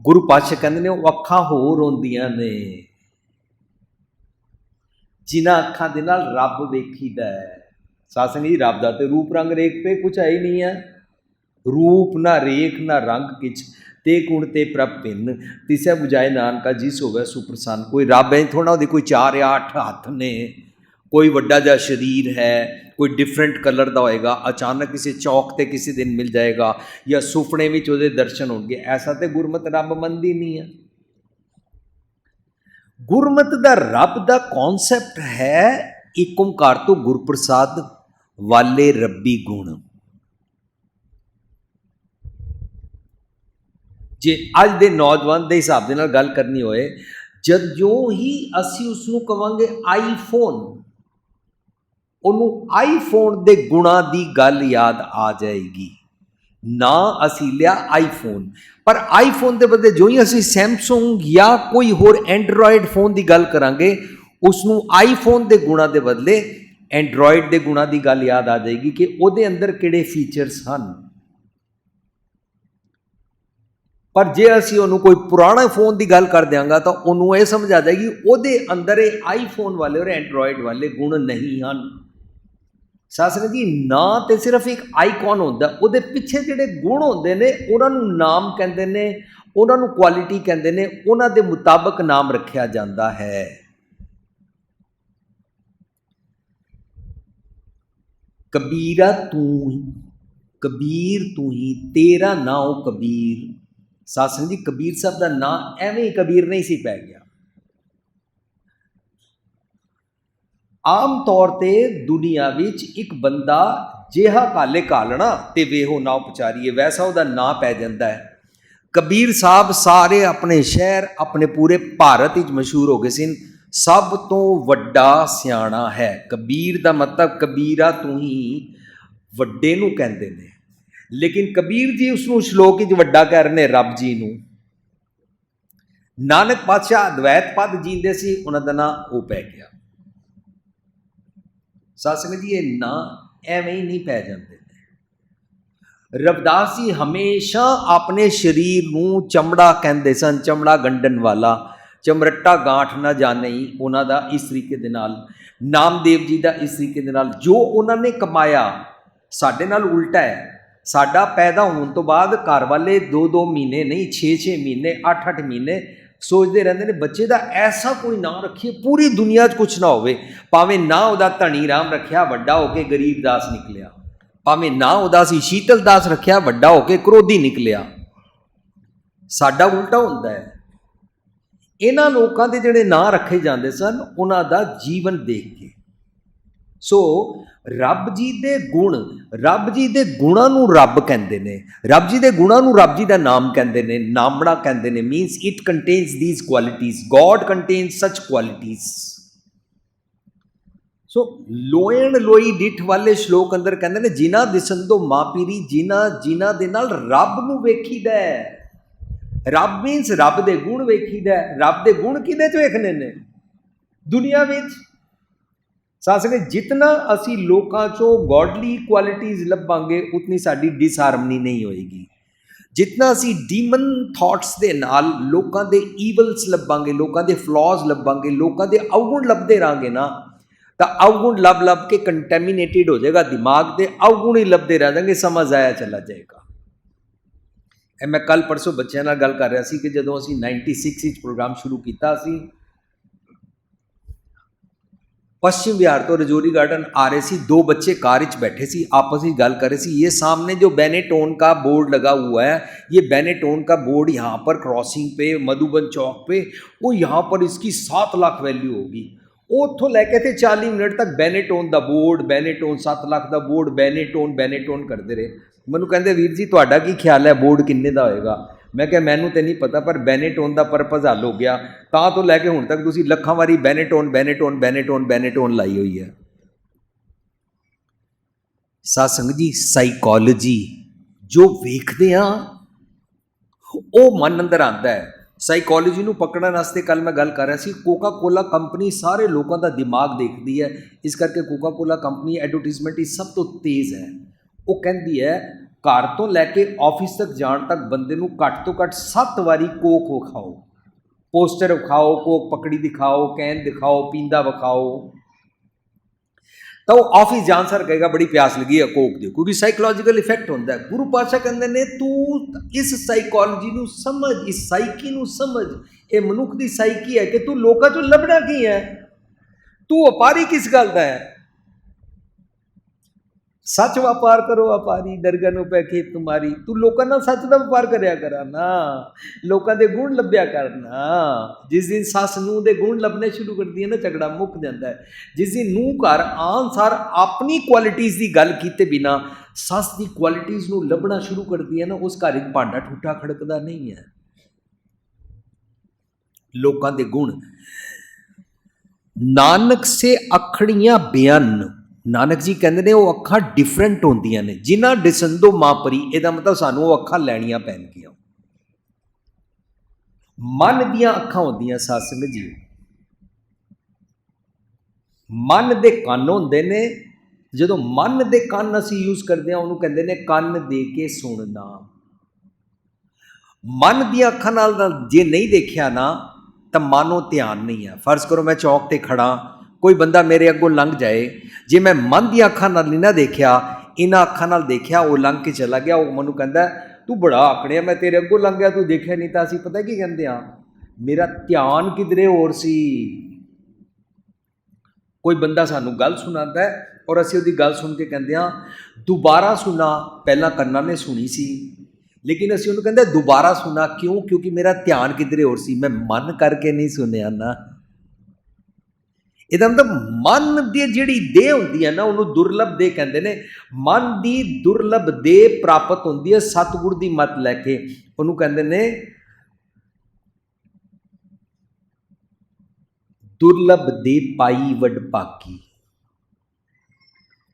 गुरु पातशाह कहते हैं वो अखां होर होंदियां ने, जिन्हां अखां दे नाल रब वेखीदा है। साध संगत जी, रब दा ते रूप रंग रेख पे कुछ है ही नहीं है। रूप ना रेख ना रंग किच, ते गुण ते प्रभ भिन्न, तिसै बुझाए नानका जिस होवे सुप्रसन्न। कोई रब है थोड़ा, वो कोई 4 या 8 हथ ने, कोई वड्डा जा शरीर है, कोई डिफरेंट कलर का होएगा, अचानक किसी चौक ते किसी दिन मिल जाएगा, या सुपने में उसके दर्शन होंगे। ऐसा तो गुरमत रब मनदी नहीं है। गुरमत दा रब दा कॉन्सैप्ट है एक ओंकार तो गुरप्रसाद वाले रब्बी गुण। जे अज दे नौजवान के हिसाब के नाल गल करनी होए, जद जो ही असी उसनूं कवांगे आईफोन, उन्होंने आईफोन के गुणा की गल याद आ जाएगी। ना असी लिया आईफोन, पर आईफोन के बदले जो ही असी सैमसंग या कोई होर एंड्रॉयड फोन की गल करांगे, उसनूं आईफोन के गुणा के बदले एंड्रॉयड के गुणा की गल याद आ जाएगी कि उहदे अंदर किहड़े फीचर्स हैं। पर जे असी उन्होंने कोई पुराना फोन की गल कर देंगे तो उन्होंने यह समझ आ जाएगी उहदे अंदर आईफोन वाले और एंड्रॉयड वाले गुण नहीं हैं। साध संगत जी, ना तो सिर्फ एक आईकॉन होता, उहदे पिछे जिहड़े गुण होंदे ने उन्होंने नाम कहते हैं, उन्होंने क्वालिटी कहते हैं, उन्हों के मुताबिक नाम रखा जाता है। कबीरा तू, कबीर तू ही, तेरा नाम कबीर। साध संगत जी, कबीर साहब का नाम एवं ही कबीर नहीं सी पै गया। आम तौर पर दुनिया विच एक बंदा जिहा काले कालना ते वेहो ना उपचारिए, वैसा उसका नाम पै जाता है। कबीर साहब सारे अपने शहर, अपने पूरे भारत मशहूर हो गए सन। ਸਭ ਤੋਂ ਵੱਡਾ ਸਿਆਣਾ ਹੈ। ਕਬੀਰ ਦਾ ਮਤਲਬ ਕਬੀਰਾ ਤੂੰ ਹੀ ਵੱਡੇ ਨੂੰ ਕਹਿੰਦੇ ਨੇ, ਲੇਕਿਨ ਕਬੀਰ ਜੀ ਉਸ ਨੂੰ ਸ਼ਲੋਕ ਵਿੱਚ ਵੱਡਾ ਕਹਿ ਰਹੇ ਨੇ ਰੱਬ ਜੀ ਨੂੰ। ਨਾਨਕ ਪਾਤਸ਼ਾਹ ਅਦਵੈਤ ਪਦ ਜੀਂਦੇ ਸੀ, ਉਹਨਾਂ ਦਾ ਨਾਂ ਉਹ ਪੈ ਗਿਆ। ਸਾਧ ਸੰਗਤ ਜੀ, ਇਹ ਨਾਂ ਐਵੇਂ ਹੀ ਨਹੀਂ ਪੈ ਜਾਂਦੇ ਨੇ। ਰਵਿਦਾਸ ਜੀ ਹਮੇਸ਼ਾ ਆਪਣੇ ਸਰੀਰ ਨੂੰ ਚਮੜਾ ਕਹਿੰਦੇ ਸਨ, ਚਮੜਾ ਗੰਢਣ ਵਾਲਾ, ਚਮਰਟਾ ਗਾਂਠ ਨਾ ਜਾਣੇ ਹੀ, ਉਹਨਾਂ ਦਾ ਇਸ ਤਰੀਕੇ ਦੇ ਨਾਲ। ਨਾਮਦੇਵ ਜੀ ਦਾ ਇਸ ਤਰੀਕੇ ਦੇ ਨਾਲ ਜੋ ਉਹਨਾਂ ਨੇ ਕਮਾਇਆ, ਸਾਡੇ ਨਾਲ ਉਲਟਾ ਹੈ। ਸਾਡਾ ਪੈਦਾ ਹੋਣ ਤੋਂ ਬਾਅਦ ਘਰ ਵਾਲੇ 2-2 ਮਹੀਨੇ ਨਹੀਂ, 6-6 ਮਹੀਨੇ, 8-8 ਮਹੀਨੇ ਸੋਚਦੇ ਰਹਿੰਦੇ ਨੇ ਬੱਚੇ ਦਾ ਐਸਾ ਕੋਈ ਨਾਂ ਰੱਖੀਏ ਪੂਰੀ ਦੁਨੀਆ 'ਚ ਕੁਛ ਨਾ ਹੋਵੇ। ਭਾਵੇਂ ਨਾ ਉਹਦਾ ਧਨੀ ਰਾਮ ਰੱਖਿਆ, ਵੱਡਾ ਹੋ ਕੇ ਗਰੀਬ ਦਾਸ ਨਿਕਲਿਆ। ਭਾਵੇਂ ਨਾ ਉਹਦਾ ਸੀ ਸ਼ੀਤਲ ਦਾਸ ਰੱਖਿਆ, ਵੱਡਾ ਹੋ ਕੇ ਕ੍ਰੋਧੀ ਨਿਕਲਿਆ। ਸਾਡਾ ਉਲਟਾ ਹੁੰਦਾ ਹੈ। ਇਹਨਾਂ ਲੋਕਾਂ ਦੇ ਜਿਹੜੇ ਨਾਂ ਰੱਖੇ ਜਾਂਦੇ ਸਨ, ਉਹਨਾਂ ਦਾ ਜੀਵਨ ਦੇਖ ਕੇ। ਸੋ ਰੱਬ ਜੀ ਦੇ ਗੁਣ, ਰੱਬ ਜੀ ਦੇ ਗੁਣਾਂ ਨੂੰ ਰੱਬ ਕਹਿੰਦੇ ਨੇ, ਰੱਬ ਜੀ ਦੇ ਗੁਣਾਂ ਨੂੰ ਰੱਬ ਜੀ ਦਾ ਨਾਮ ਕਹਿੰਦੇ ਨੇ, ਨਾਮੜਾ ਕਹਿੰਦੇ ਨੇ। Means it contains these qualities, God contains such qualities. So ਲੋਇਣ ਲੋਈ ਡਿੱਠ ਵਾਲੇ ਸ਼ਲੋਕ ਅੰਦਰ ਕਹਿੰਦੇ ਨੇ, ਜਿਨ੍ਹਾਂ ਦਿਸੰਦੋ ਮਾਂ ਪੀਰੀ, ਜਿਨ੍ਹਾਂ ਦੇ ਨਾਲ ਰੱਬ ਨੂੰ ਵੇਖੀਦਾ। ਰੱਬ ਮੀਨਸ ਰੱਬ ਦੇ ਗੁਣ ਵੇਖੀਦਾ। ਰੱਬ ਦੇ ਗੁਣ ਕਿਹਦੇ 'ਚ ਵੇਖਣੇ ਨੇ? ਦੁਨੀਆ ਵਿੱਚ। ਸਾਧ ਸੰਗਤ, ਜਿਤਨਾ ਅਸੀਂ ਲੋਕਾਂ 'ਚੋਂ ਗॉडਲੀ ਕੁਆਲਿਟੀਜ਼ ਲੱਭਾਂਗੇ, ਉਤਨੀ ਸਾਡੀ ਡਿਸਹਾਰਮਨੀ ਨਹੀਂ ਹੋਏਗੀ। ਜਿਤਨਾ ਅਸੀਂ ਡੀਮਨ ਥਾਟਸ ਦੇ ਨਾਲ ਲੋਕਾਂ ਦੇ ਈਵਲਸ ਲੱਭਾਂਗੇ, ਲੋਕਾਂ ਦੇ ਫਲॉज ਲੱਭਾਂਗੇ, ਲੋਕਾਂ ਦੇ ਅਵਗੁਣ ਲੱਭਦੇ ਰਹਾਂਗੇ ਨਾ, ਤਾਂ ਅਵਗੁਣ ਲੱਭ ਕੇ ਕੰਟੈਮੀਨੇਟਿਡ ਹੋ ਜਾਏਗਾ ਦਿਮਾਗ, ਦੇ ਅਵਗੁਣ ਹੀ ਲੱਭਦੇ ਰਹਿ ਜਾਣਗੇ, ਸਮਝ ਆਇਆ ਚਲਾ ਜਾਏਗਾ। ਇਹ ਮੈਂ ਕੱਲ ਪਰਸੋਂ ਬੱਚਿਆਂ ਨਾਲ ਗੱਲ ਕਰ ਰਿਹਾ ਸੀ ਕਿ ਜਦੋਂ ਅਸੀਂ 96 ਵਿੱਚ ਪ੍ਰੋਗਰਾਮ ਸ਼ੁਰੂ ਕੀਤਾ ਸੀ, पश्चिम बिहार तो रजौरी गार्डन आ रहे सी, 2 बच्चे कार में बैठे सी, आपस में गल कर रहे सी। ये सामने जो बेनेटोन का बोर्ड लगा हुआ है, ये बेनेटोन का बोर्ड यहाँ पर क्रॉसिंग पे मधुबन चौक पे, वो यहाँ पर इसकी 7 लाख वैल्यू होगी। उतों लैके थे 40 मिनट तक बेनेटोन का बोर्ड, बेनेटोन 7 लाख का बोर्ड, बेनेटोन करते रहे। मैनू कहते वीर जी तुहाडा की ख्याल है बोर्ड किन्ने का होएगा? मैं क्या मैनू तो नहीं पता, पर बेनेटोन का परपज हल हो गया। ਤਾਂ ਤੋਂ ਲੈ ਕੇ ਹੁਣ ਤੱਕ ਤੁਸੀਂ ਲੱਖਾਂ ਵਾਰੀ ਬੈਨੇਟੋਨ ਲਾਈ ਹੋਈ ਹੈ। ਸਾਧ ਸੰਗਤ ਜੀ, ਸਾਈਕੋਲੋਜੀ ਜੋ ਵੇਖਦੇ ਆ ਉਹ ਮਨ ਅੰਦਰ ਆਉਂਦਾ ਹੈ। ਸਾਈਕੋਲੋਜੀ ਨੂੰ ਪਕੜਨ ਵਾਸਤੇ ਕੱਲ ਮੈਂ ਗੱਲ ਕਰ ਰਿਹਾ ਸੀ, ਕੋਕਾ ਕੋਲਾ ਕੰਪਨੀ ਸਾਰੇ ਲੋਕਾਂ ਦਾ ਦਿਮਾਗ ਦੇਖਦੀ ਹੈ, ਇਸ ਕਰਕੇ ਕੋਕਾ ਕੋਲਾ ਕੰਪਨੀ ਐਡਵਰਟੀਜ਼ਮੈਂਟ ਵਿੱਚ ਸਭ ਤੋਂ ਤੇਜ਼ ਹੈ। ਉਹ ਕਹਿੰਦੀ ਹੈ ਘਰ ਤੋਂ ਲੈ ਕੇ ਆਫਿਸ ਤੱਕ ਜਾਣ ਤੱਕ ਬੰਦੇ ਨੂੰ ਘੱਟ ਤੋਂ ਘੱਟ 7 ਵਾਰੀ ਕੋਕ ਵਿਖਾਓ, पोस्टर विखाओ, कोक पकड़ी दिखाओ, कैन दिखाओ, पींदा विखाओ, तो ऑफिस जान सर कहेगा बड़ी प्यास लगी है कोक दो, क्योंकि साइकोलॉजिकल इफेक्ट होता है। गुरु पातशाह कहते ने तू इस साइकोलॉजी नू समझ, इस साइकी नू समझ। ये मनुख की साइकी है कि तू लोकां चों लभना की है, तू व्यापारी किस गल दा है? सच व्यापार करो व्यापारी, दरगन पै खेत तुम्हारी। तू लोगों नाल सच का व्यापार करया करा ना, लोगों के गुण लभ्या करना। जिस दिन सस नूह के गुण लभने शुरू करती है ना, झगड़ा मुक जाता है। जिस दिन नूह घर आन सार अपनी क्वालिटीज़ की गल किए बिना सस की क्वालिटीज़ नूं लभना शुरू करती है ना, उस घर एक भांडा ठूठा खड़कदा नहीं है। लोगों के गुण नानक से अखड़ियां बयान, नानक जी कहते हैं वो अखां डिफरेंट होंदियां ने। जिन्हां डिसंदो मां परी, ਇਹਦਾ ਮਤਲਬ ਸਾਨੂੰ ਉਹ ਅੱਖਾਂ ਲੈਣੀਆਂ ਪੈਣਗੀਆਂ। ਮਨ ਦੀਆਂ ਅੱਖਾਂ ਹੁੰਦੀਆਂ ਸਾਧ ਸੰਗਤ ਜੀ, ਮਨ ਦੇ ਕੰਨ ਹੁੰਦੇ ਨੇ। ਜਦੋਂ ਮਨ ਦੇ ਕੰਨ ਅਸੀਂ ਯੂਜ਼ ਕਰਦੇ ਹਾਂ, ਉਹਨੂੰ ਕਹਿੰਦੇ ਨੇ ਕੰਨ ਦੇ ਕੇ ਸੁਣਨਾ। ਮਨ ਦੀਆਂ ਅੱਖਾਂ ਨਾਲ ਜੇ ਨਹੀਂ ਦੇਖਿਆ ਨਾ, ਤਾਂ ਮਨੋਂ ਧਿਆਨ ਨਹੀਂ ਹੈ। ਫਰਜ਼ ਕਰੋ ਮੈਂ ਚੌਕ ਤੇ ਖੜਾ, कोई बंदा मेरे अगों लंघ जाए, जे मैं मन दी अखां नाल नहीं ना देखिया, इन्हां अखां नाल देखिया, वो लंघ के चला गया, वो मैनूं कहंदा तू बड़ा आकड़िया, मैं तेरे अगों लंघ गया, तू देखिया नहीं। तो असीं पता की कहंदे आ, मेरा ध्यान किधरे होर सी। कोई बंदा सानूं गल सुणांदा है और असीं उहदी गल सुन के कहंदे आ दोबारा सुना, पहलां कन्नां ने सुनी सी, लेकिन असीं उहनूं कहंदे दोबारा सुना क्यों? क्योंकि मेरा ध्यान किधरे होर सी, मैं मन करके नहीं सुनिया ना। ਇਹਦਾ ਮਤਲਬ ਮਨ ਦੀ ਜਿਹੜੀ ਦੇਹ ਹੁੰਦੀ ਹੈ ਨਾ, ਉਹਨੂੰ ਦੁਰਲਭ ਦੇਹ ਕਹਿੰਦੇ ਨੇ। ਮਨ ਦੀ ਦੁਰਲਭ ਦੇਹ ਪ੍ਰਾਪਤ ਹੁੰਦੀ ਹੈ ਸਤਿਗੁਰ ਦੀ ਮੱਤ ਲੈ ਕੇ। ਉਹਨੂੰ ਕਹਿੰਦੇ ਨੇ ਦੁਰਲਭ ਦੇ ਪਾਈ ਵਡਭਾਗੀ।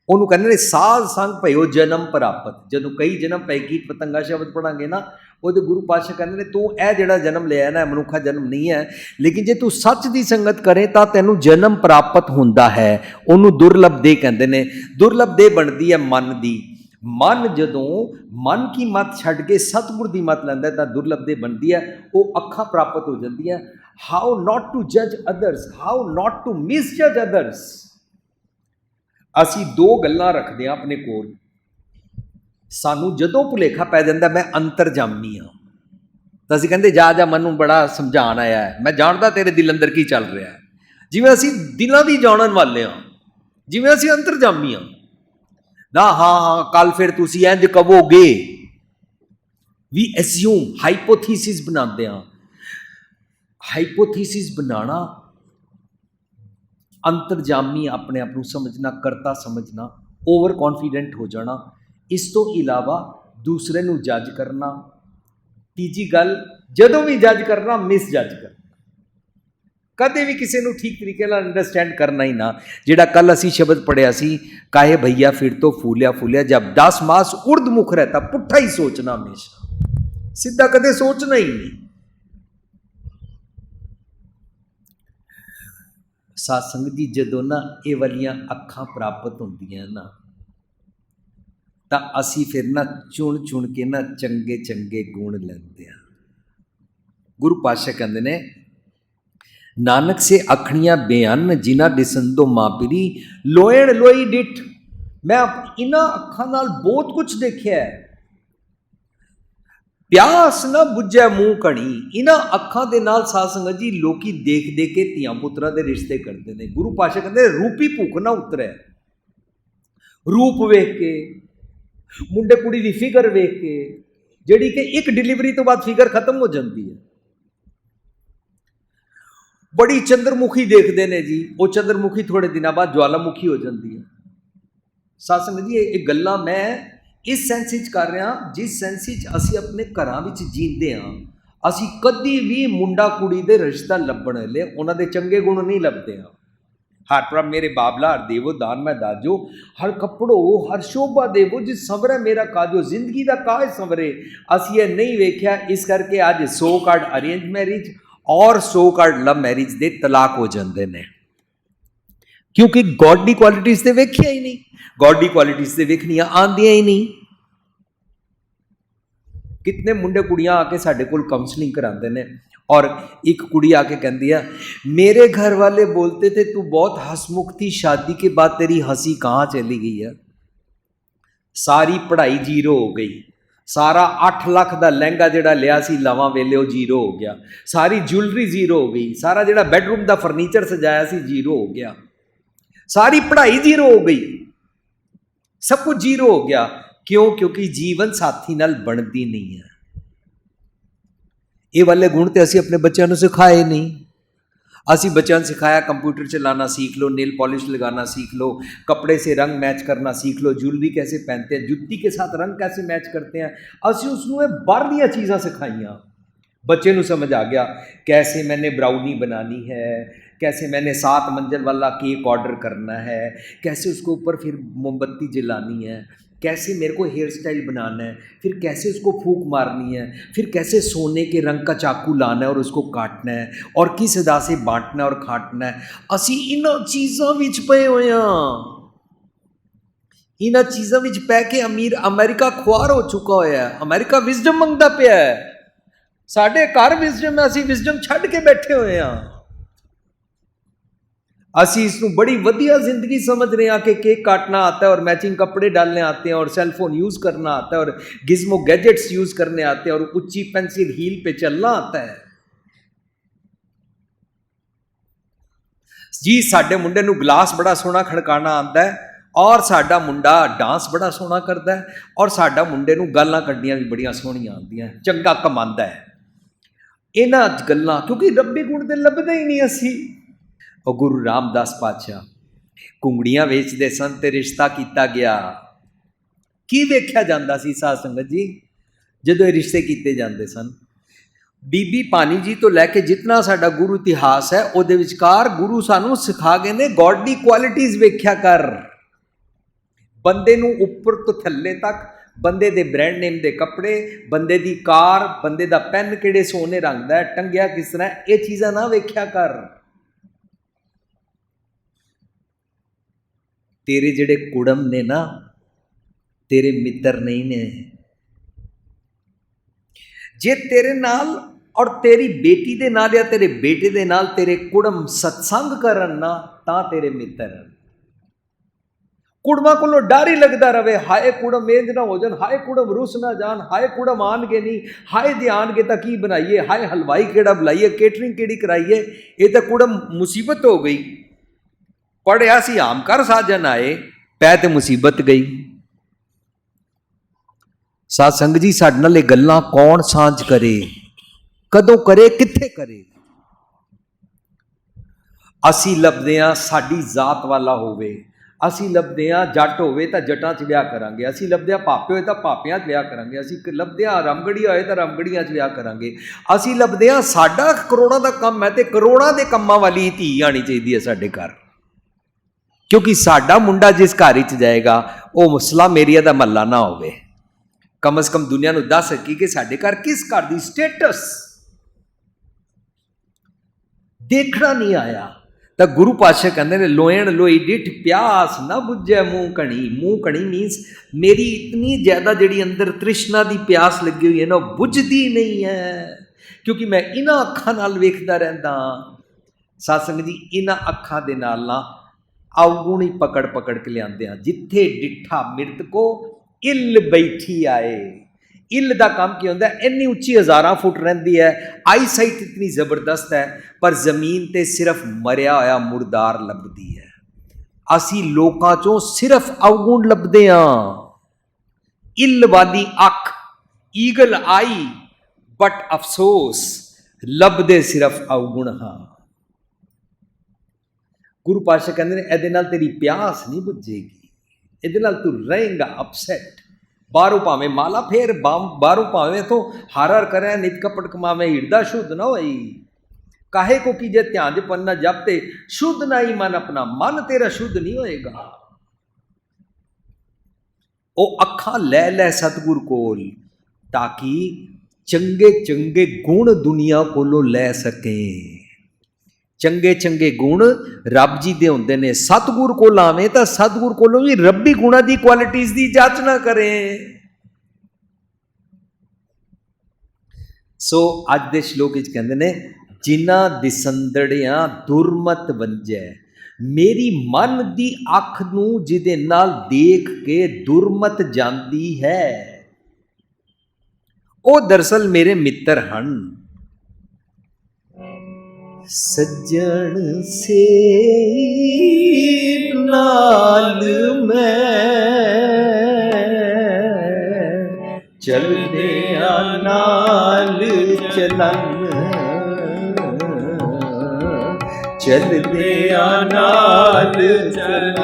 ਉਹਨੂੰ ਕਹਿੰਦੇ ਨੇ ਸਾਧ ਸੰਗ ਭਇਓ ਜਨਮ ਪ੍ਰਾਪਤ। ਜਦੋਂ ਕਈ ਜਨਮ ਪੈ ਕੀਟ ਪਤੰਗਾ ਸ਼ਬਦ ਪੜਾਂਗੇ ਨਾ, ਉਹਦੇ ਗੁਰੂ ਪਾਤਸ਼ਾਹ ਕਹਿੰਦੇ ਨੇ ਤੂੰ ਇਹ ਜਿਹੜਾ ਜਨਮ ਲਿਆ ਨਾ, ਮਨੁੱਖਾ ਜਨਮ ਨਹੀਂ ਹੈ, ਲੇਕਿਨ ਜੇ ਤੂੰ ਸੱਚ ਦੀ ਸੰਗਤ ਕਰੇ ਤਾਂ ਤੈਨੂੰ ਜਨਮ ਪ੍ਰਾਪਤ ਹੁੰਦਾ ਹੈ। ਉਹਨੂੰ ਦੁਰਲਭ ਦੇ ਕਹਿੰਦੇ ਨੇ। ਦੁਰਲਭ ਦੇ ਬਣਦੀ ਹੈ ਮਨ ਦੀ। ਮਨ ਜਦੋਂ ਮਨ ਕੀ ਮੱਤ ਛੱਡ ਕੇ ਸਤਿਗੁਰ ਦੀ ਮੱਤ ਲੈਂਦਾ ਤਾਂ ਦੁਰਲਭ ਦੇ ਬਣਦੀ ਹੈ। ਉਹ ਅੱਖਾਂ ਪ੍ਰਾਪਤ ਹੋ ਜਾਂਦੀਆਂ। ਹਾਊ ਨਾਟ ਟੂ ਜੱਜ others, how not to misjudge others. ਅਸੀਂ ਦੋ ਗੱਲਾਂ ਰੱਖਦੇ ਹਾਂ ਆਪਣੇ ਕੋਲ। ਸਾਨੂੰ ਜਦੋਂ ਭੁਲੇਖਾ ਪੈ ਜਾਂਦਾ ਮੈਂ ਅੰਤਰਜਾਮੀ ਹਾਂ, ਤਾਂ ਅਸੀਂ ਕਹਿੰਦੇ ਜਾ ਜਾ ਮੈਨੂੰ ਬੜਾ ਸਮਝਾਉਣ ਆਇਆ ਹੈ, ਮੈਂ ਜਾਣਦਾ ਤੇਰੇ ਦਿਲ ਅੰਦਰ ਕੀ ਚੱਲ ਰਿਹਾ ਹੈ। ਜਿਵੇਂ ਅਸੀਂ ਦਿਲਾਂ ਦੀ ਜਾਣਨ ਵਾਲੇ ਹਾਂ, ਜਿਵੇਂ ਅਸੀਂ ਅੰਤਰਜਾਮੀ ਹਾਂ ਨਾ। ਹਾਂ ਕੱਲ ਫਿਰ ਤੁਸੀਂ ਇੰਝ ਕਹੋਗੇ, ਵੀ ਐਸਿਊਮ, ਹਾਈਪੋਥੀਸਿਸ ਬਣਾਉਂਦੇ ਹਾਂ। ਹਾਈਪੋਥੀਸਿਸ ਬਣਾਉਣਾ, ਅੰਤਰਜਾਮੀ ਆਪਣੇ ਆਪ ਨੂੰ ਸਮਝਣਾ, ਕਰਤਾ ਸਮਝਣਾ, ਓਵਰ ਕੌਨਫੀਡੈਂਟ ਹੋ ਜਾਣਾ। ਇਸ ਤੋਂ ਇਲਾਵਾ ਦੂਸਰੇ ਨੂੰ ਜੱਜ ਕਰਨਾ। ਤੀਜੀ ਗੱਲ, ਜਦੋਂ ਵੀ ਜੱਜ ਕਰਨਾ ਮਿਸ ਜੱਜ ਕਰਨਾ। ਕਦੇ ਵੀ ਕਿਸੇ ਨੂੰ ਠੀਕ ਤਰੀਕੇ ਨਾਲ ਅੰਡਰਸਟੈਂਡ ਕਰਨਾ ਹੀ ਨਾ। ਜਿਹੜਾ ਕੱਲ ਅਸੀਂ ਸ਼ਬਦ ਪੜਿਆ ਸੀ, ਕਾਹੇ ਭਈਆ ਫਿਰ ਤੋਂ ਫੂਲਿਆ ਫੂਲਿਆ, ਜਬ 10 ਮਾਸ ਉਰਦ ਮੁਖ ਰਹਿਤਾ, ਪੁੱਠਾ ਹੀ ਸੋਚਣਾ ਹਮੇਸ਼ਾ, ਸਿੱਧਾ ਕਦੇ ਸੋਚਣਾ ਹੀ ਨਹੀਂ। ਸਾਧ ਸੰਗਤ ਜੀ, ਜਦੋਂ ਨਾ ਇਹ ਵਾਲੀਆਂ ਅੱਖਾਂ ਪ੍ਰਾਪਤ ਹੁੰਦੀਆਂ ਨਾ, ਤਾਂ ਅਸੀਂ ਫਿਰ ਨਾ ਚੁਣ ਚੁਣ ਕੇ ਨਾ ਚੰਗੇ ਚੰਗੇ ਗੁਣ ਲੈਂਦੇ ਹਾਂ। ਗੁਰੂ ਪਾਤਸ਼ਾਹ ਕਹਿੰਦੇ ਨੇ, ਨਾਨਕ ਸੇ ਅਖਣੀਆਂ ਬੇਅੰਨ ਜਿਨ੍ਹਾਂ ਦਿਸੰਦੋ ਮਾਪਰੀ, ਲੋਇਣ ਲੋਈ ਡਿਠ। ਮੈਂ ਇਹਨਾਂ ਅੱਖਾਂ ਨਾਲ ਬਹੁਤ ਕੁਝ ਦੇਖਿਆ ਹੈ। ਪਿਆਸ ਨਾ ਬੁੱਝੈ ਮੂੰਹ ਕਣੀ। ਇਹਨਾਂ ਅੱਖਾਂ ਦੇ ਨਾਲ ਸਾਧ ਸੰਗਤ ਜੀ ਲੋਕੀ ਦੇਖ ਦੇਖ ਕੇ ਧੀਆਂ ਪੁੱਤਰਾਂ ਦੇ ਰਿਸ਼ਤੇ ਕਰਦੇ ਨੇ। ਗੁਰੂ ਪਾਤਸ਼ਾਹ ਕਹਿੰਦੇ ਰੂਪੀ ਭੁੱਖ ਨਾ ਉਤਰੈ। ਰੂਪ ਵੇਖ ਕੇ, ਮੁੰਡੇ ਕੁੜੀ ਦੀ ਫਿਗਰ ਵੇਖ ਕੇ, ਜਿਹੜੀ ਕਿ ਇੱਕ ਡਿਲੀਵਰੀ ਤੋਂ ਬਾਅਦ ਫਿਗਰ ਖਤਮ ਹੋ ਜਾਂਦੀ ਹੈ। ਬੜੀ ਚੰਦਰਮੁਖੀ ਦੇਖਦੇ ਨੇ ਜੀ, ਉਹ ਚੰਦਰਮੁਖੀ ਥੋੜੇ ਦਿਨਾਂ ਬਾਅਦ ਜਵਾਲਾਮੁਖੀ ਹੋ ਜਾਂਦੀ ਹੈ। ਸਾਧ ਸੰਗਤ ਜੀ, ਇਹ ਗੱਲਾਂ ਮੈਂ ਇਸ ਸੈਂਸ ਵਿੱਚ ਕਰ ਰਿਹਾ, ਜਿਸ ਸੈਂਸ ਵਿੱਚ ਅਸੀਂ ਆਪਣੇ ਘਰਾਂ ਵਿੱਚ ਜੀਂਦੇ ਹਾਂ। ਅਸੀਂ ਕਦੀ ਵੀ ਮੁੰਡਾ ਕੁੜੀ ਦੇ ਰਿਸ਼ਤਾ ਲੱਭਣ ਵੇਲੇ ਉਹਨਾਂ ਦੇ ਚੰਗੇ ਗੁਣ ਨਹੀਂ ਲੱਭਦੇ ਹਾਂ। ਹਰ ਪ੍ਰਭ ਮੇਰੇ ਬਾਬਲਾ ਹਰ ਦੇਵੋ ਦਾਨ ਮੈਂ ਦਾਜੋ, ਹਰ ਕੱਪੜੋ ਹਰ ਸ਼ੋਭਾ ਦੇਵੋ, ਜਿਸ ਸੰਵਰੇ ਮੇਰਾ ਕਾਜੋ, ਜ਼ਿੰਦਗੀ ਦਾ ਕਾਜ ਸੰਵਰੇ। ਅਸੀਂ ਇਹ ਨਹੀਂ ਵੇਖਿਆ, ਇਸ ਕਰਕੇ ਅੱਜ ਸੋ ਕਾਰਡ ਅਰੇਂਜ ਮੈਰਿਜ ਔਰ ਸੋ ਕਾਰਡ ਲਵ ਮੈਰਿਜ ਦੇ ਤਲਾਕ ਹੋ ਜਾਂਦੇ ਨੇ, ਕਿਉਂਕਿ ਗੋਡਲੀ ਕੁਆਲਿਟੀਜ਼ ਤੇ ਵੇਖਿਆ ਹੀ ਨਹੀਂ। ਗੋਡਲੀ ਕੁਆਲਿਟੀਜ਼ ਤੇ ਵੇਖਣੀਆਂ ਆਉਂਦੀਆਂ ਹੀ ਨਹੀਂ। ਕਿਤਨੇ ਮੁੰਡੇ ਕੁੜੀਆਂ ਆ ਕੇ ਸਾਡੇ ਕੋਲ ਕਾਉਂਸਲਿੰਗ ਕਰਾਉਂਦੇ ਨੇ, और एक कुड़ी आके कहती है, मेरे घर वाले बोलते थे तू बहुत हंसमुख थी, शादी के बाद तेरी हंसी कहाँ चली गई है। सारी पढ़ाई जीरो हो गई, सारा 8 लाख का लहंगा जिहड़ा लिया सी लावां वेले वो जीरो हो गया, सारी ज्वेलरी जीरो हो गई, सारा जिहड़ा बैडरूम का फर्नीचर सजाया सी जीरो हो गया, सारी पढ़ाई जीरो हो गई, सब कुछ जीरो हो गया। क्यों? क्योंकि जीवन साथी नाल बनती नहीं है। ये वाले गुण तो असी अपने बच्चों को सिखाए नहीं। असी बच्चों ने सिखाया कंप्यूटर चलाना सीख लो, नेल पॉलिश लगाना सीख लो, कपड़े से रंग मैच करना सीख लो, ज्वेलरी कैसे पहनते हैं, जुत्ती के साथ रंग कैसे मैच करते हैं। असी उसनों बाहर दियां चीज़ां सिखाइयां। बच्चे को समझ आ गया कैसे मैंने ब्राउनी बनानी है, कैसे मैंने 7 मंजिल वाला केक ऑर्डर करना है, कैसे उसको ऊपर फिर मोमबत्ती जलानी है, कैसे मेरे को हेयर स्टाइल बनाना है, फिर कैसे उसको फूंक मारनी है, फिर कैसे सोने के रंग का चाकू लाना है और उसको काटना है, और किस अदा से बांटना है और खाटना है। असी इन्हां चीज़ों विच पए होए हां। इन्हां चीज़ों विच पै के अमीर अमेरिका खुआर हो चुका होया है। अमेरिका विजडम मंगदा पिया है, साडे घर विजडम है, असी विजडम छड्ड के बैठे हुए हां। असी इसको बड़ी वधिया जिंदगी समझ रहे हैं कि केक काटना आता है और मैचिंग कपड़े डालने आते हैं और सेलफोन यूज़ करना आता है और गिज्मो गैजेट्स यूज़ करने आते हैं और ऊंची पेंसिल हील पे चलना आता है। जी साडे मुंडे नूं गिलास बड़ा सोहना खड़काना आता है और साडा मुंडा डांस बड़ा सोहना करता है और साडा मुंडे नूं गालां कड्डियां भी बड़ियां सोहणियां आउंदियां, चंगा कमांदा है। इन्हां गल्लां क्योंकि रब्बी गुण ते लभदे ही नहीं असी। और गुरु रामदास पातशाह घुंगड़ियां वेचते सन ते रिश्ता किया गया। की वेख्या जाता सी साध संगत जी जदों रिश्ते किए जाते सन? ਬੀਬੀ ਭਾਨੀ ਜੀ ਤੋਂ ਲੈ ਕੇ ਜਿਤਨਾ ਸਾਡਾ ਗੁਰੂ ਇਤਿਹਾਸ ਹੈ ਉਹਦੇ ਵਿਚਕਾਰ ਗੁਰੂ ਸਾਨੂੰ ਸਿਖਾ ਗਏ ਨੇ ਗੋਡਲੀ ਕੁਆਲਿਟੀਜ਼ ਵੇਖਿਆ ਕਰ। ਬੰਦੇ ਨੂੰ ਉੱਪਰ ਤੋਂ ਥੱਲੇ ਤੱਕ, ਬੰਦੇ ਦੇ ਬ੍ਰਾਂਡ ਨੇਮ ਦੇ ਕੱਪੜੇ, ਬੰਦੇ ਦੀ ਕਾਰ, ਬੰਦੇ ਦਾ ਪੈਨ ਕਿਹੜੇ ਸੋਨੇ ਰੰਗ ਦਾ ਹੈ, ਟੰਗਿਆ ਕਿਸ ਤਰ੍ਹਾਂ, ਇਹ ਚੀਜ਼ਾਂ ਨਾ ਵੇਖਿਆ ਕਰ। ਤੇਰੇ ਜਿਹੜੇ ਕੁੜਮ ਨੇ ਨਾ, ਤੇਰੇ ਮਿੱਤਰ ਨਹੀਂ ਨੇ। ਜੇ ਤੇਰੇ ਨਾਲ ਔਰ ਤੇਰੀ ਬੇਟੀ ਦੇ ਨਾਲ ਜਾਂ ਤੇਰੇ ਬੇਟੇ ਦੇ ਨਾਲ ਤੇਰੇ ਕੁੜਮ ਸਤਸੰਗ ਕਰਨ ਨਾ, ਤਾਂ ਤੇਰੇ ਮਿੱਤਰ ਹਨ। ਕੁੜਮਾਂ ਕੋਲੋਂ ਡਰ ਹੀ ਲੱਗਦਾ ਰਵੇ, ਹਾਏ ਕੁੜਮ ਇੰਜ ਨਾ ਹੋ ਜਾਣ, ਹਾਏ ਕੁੜਮ ਰੁੱਸ ਨਾ ਜਾਣ, ਹਾਏ ਕੁੜਮ ਆਣਗੇ ਨਹੀਂ, ਹਾਏ ਜੇ ਆਣਗੇ ਤਾਂ ਕੀ ਬਣਾਈਏ, ਹਾਏ ਹਲਵਾਈ ਕਿਹੜਾ ਬੁਲਾਈਏ, ਕੇਟਰਿੰਗ ਕਿਹੜੀ ਕਰਾਈਏ, ਇਹ ਤਾਂ ਕੁੜਮ ਮੁਸੀਬਤ ਹੋ ਗਈ। ਪੜ੍ਹਿਆ ਸੀ ਆਮ ਕਰ ਸਾਜਨ ਆਏ, ਪੈ ਤੇ ਮੁਸੀਬਤ ਗਈ। ਸਾਧ ਸੰਗਤ ਜੀ, ਸਾਡੇ ਨਾਲ ਇਹ ਗੱਲਾਂ ਕੌਣ ਸਾਂਝ ਕਰੇ, ਕਦੋਂ ਕਰੇ, ਕਿੱਥੇ ਕਰੇ? ਅਸੀਂ ਲੱਭਦੇ ਹਾਂ ਸਾਡੀ ਜ਼ਾਤ ਵਾਲਾ ਹੋਵੇ, ਅਸੀਂ ਲੱਭਦੇ ਹਾਂ ਜੱਟ ਹੋਵੇ ਤਾਂ ਜੱਟਾਂ 'ਚ ਵਿਆਹ ਕਰਾਂਗੇ, ਅਸੀਂ ਲੱਭਦੇ ਹਾਂ ਪਾਪੇ ਹੋਏ ਤਾਂ ਪਾਪਿਆਂ 'ਚ ਵਿਆਹ ਕਰਾਂਗੇ, ਅਸੀਂ ਲੱਭਦੇ ਹਾਂ ਰਾਮਗੜੀਆ ਹੋਏ ਤਾਂ ਰਾਮਗੜੀਆਂ 'ਚ ਵਿਆਹ ਕਰਾਂਗੇ, ਅਸੀਂ ਲੱਭਦੇ ਹਾਂ ਸਾਡਾ ਕਰੋੜਾਂ ਦਾ ਕੰਮ ਹੈ ਤੇ ਕਰੋੜਾਂ ਦੇ ਕੰਮਾਂ ਵਾਲੀ ਧੀ ਆਣੀ ਚਾਹੀਦੀ ਹੈ ਸਾਡੇ ਘਰ, ਕਿਉਂਕਿ ਸਾਡਾ ਮੁੰਡਾ ਜਿਸ ਘਰ ਵਿੱਚ ਜਾਏਗਾ ਉਹ ਮੁਸਲਮ ਏਰੀਆ ਦਾ ਮਹੱਲਾ ਨਾ ਹੋਵੇ। ਕਮ ਸੇ ਕਮ ਦੁਨੀਆ ਨੂੰ ਦੱਸ ਸਕੀ ਕਿ ਸਾਡੇ ਘਰ ਕਿਸ ਘਰ ਦੀ ਸਟੇਟਸ ਦੇਖਣਾ ਨਹੀਂ ਆਇਆ। ਤਾਂ ਗੁਰੂ ਪਾਤਸ਼ਾਹ ਕਹਿੰਦੇ ਨੇ, ਲੋਇਣ ਲੋਈ ਡਿੱਠ ਪਿਆਸ ਨਾ ਬੁੱਝੈ ਮੂੰਹ ਕਣੀ। ਮੂੰਹ ਕਣੀ ਮੀਨਸ ਮੇਰੀ ਇਤਨੀ ਜ਼ਿਆਦਾ ਜਿਹੜੀ ਅੰਦਰ ਤ੍ਰਿਸ਼ਨਾ ਦੀ ਪਿਆਸ ਲੱਗੀ ਹੋਈ ਹੈ ਨਾ, ਉਹ ਬੁੱਝਦੀ ਨਹੀਂ ਹੈ, ਕਿਉਂਕਿ ਮੈਂ ਇਹਨਾਂ ਅੱਖਾਂ ਨਾਲ ਵੇਖਦਾ ਰਹਿੰਦਾ। ਸਾਧ ਸੰਗਤ ਜੀ, ਇਹਨਾਂ ਅੱਖਾਂ ਦੇ ਨਾਲ ਨਾ ਅਵਗੁਣ ਹੀ ਪਕੜ ਕੇ ਲਿਆਂਦੇ ਆ। ਜਿੱਥੇ ਡਿੱਠਾ ਮਿਰਤਕੋ ਇੱਲ ਬੈਠੀ ਆਏ। ਇੱਲ ਦਾ ਕੰਮ ਕੀ ਹੁੰਦਾ, ਇੰਨੀ ਉੱਚੀ 1000 ਫੁੱਟ ਰਹਿੰਦੀ ਹੈ, ਆਈ ਸਾਈਟ ਇਤਨੀ ਜ਼ਬਰਦਸਤ ਹੈ, ਪਰ ਜ਼ਮੀਨ ਤੇ ਸਿਰਫ ਮਰਿਆ ਹੋਇਆ ਮੁਰਦਾਰ ਲੱਭਦੀ ਹੈ। ਅਸੀਂ ਲੋਕਾਂ ਚੋਂ ਸਿਰਫ ਅਵਗੁਣ ਲੱਭਦੇ ਹਾਂ। ਇੱਲ ਵਾਲੀ ਅੱਖ, ਈਗਲ ਆਈ, ਬਟ ਅਫਸੋਸ ਲੱਭਦੇ ਸਿਰਫ ਅਵਗੁਣ ਹਾਂ। ਗੁਰੂ ਪਾਤਸ਼ਾਹ ਕਹਿੰਦੇ ਨੇ, ਇਹਦੇ ਨਾਲ ਤੇਰੀ ਪਿਆਸ ਨਹੀਂ ਬੁੱਝੇਗੀ, ਇਹਦੇ ਨਾਲ ਤੂੰ ਰਹੇਂਗਾ ਅਪਸੈਟ। ਬਾਹਰੋਂ ਭਾਵੇਂ ਮਾਲਾ ਫੇਰ, ਬਾਹਰੋਂ ਭਾਵੇਂ ਤੋਂ ਹਰ ਕਰੇ, ਨਿਤ ਕਪਟ ਕਮਾਵੇਂ, ਹਿਰਦਾ ਸ਼ੁੱਧ ਨਾ ਹੋਈ। ਕਾਹੇ ਕੋ ਕੀ ਜੇ ਧਿਆਨ ਜ ਪੰਨਾ ਜਪ ਤੇ, ਸ਼ੁੱਧ ਨਾ ਹੀ ਮਨ ਆਪਣਾ, ਮਨ ਤੇਰਾ ਸ਼ੁੱਧ ਨਹੀਂ ਹੋਏਗਾ। ਉਹ ਅੱਖਾਂ ਲੈ ਲੈ ਸਤਿਗੁਰ ਕੋਲ, ਤਾਂ ਕਿ ਚੰਗੇ ਚੰਗੇ ਗੁਣ ਦੁਨੀਆ ਕੋਲੋਂ ਲੈ ਸਕੇ। ਚੰਗੇ ਚੰਗੇ ਗੁਣ ਰੱਬ ਜੀ ਦੇ ਹੁੰਦੇ ਨੇ। ਸਤਿਗੁਰ ਕੋਲ ਆਵੇਂ ਤਾਂ ਸਤਿਗੁਰ ਕੋਲੋਂ ਵੀ ਰੱਬੀ ਗੁਣਾਂ ਦੀ ਕੁਆਲਿਟੀਜ਼ ਦੀ ਜਾਂਚ ਨਾ ਕਰੇ। ਸੋ ਅੱਜ ਦੇ ਸ਼ਲੋਕ ਵਿੱਚ ਕਹਿੰਦੇ ਨੇ, ਜਿਨ੍ਹਾਂ ਦਿਸੰਦੜਿਆਂ ਦੁਰਮਤ ਵੰਜੈ। ਮੇਰੀ ਮਨ ਦੀ ਅੱਖ ਨੂੰ ਜਿਹਦੇ ਨਾਲ ਦੇਖ ਕੇ ਦੁਰਮਤ ਜਾਂਦੀ ਹੈ, ਉਹ ਦਰਅਸਲ ਮੇਰੇ ਮਿੱਤਰ ਹਨ। ਸੱਜਣ ਸੇ ਨਾਲ ਮੈਂ ਚਲਦਿਆਂ ਨਾਲ ਚਲਨ, ਚਲਦਿਆਂ ਨਾਲ ਚਲਨ।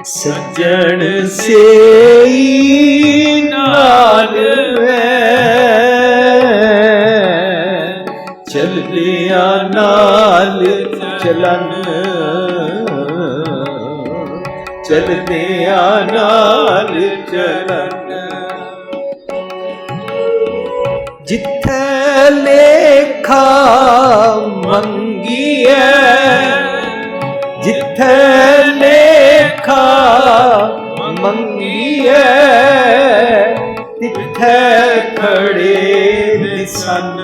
ਸੱਜਣ ਸੇ ਨਾਲ ਚਲਦਿਆਂ ਨਾਲ ਚਲਨ, ਚਲਦਿਆਂ ਨਾਲ ਚਲਨ। ਜਿੱਥੇ ਲੇਖਾ ਮੰਗੀਐ, ਜਿੱਥੇ ਲੇਖਾ ਮੰਗੀਐ, ਤਿੱਥੇ ਖੜੇ ਦਿਸਨ।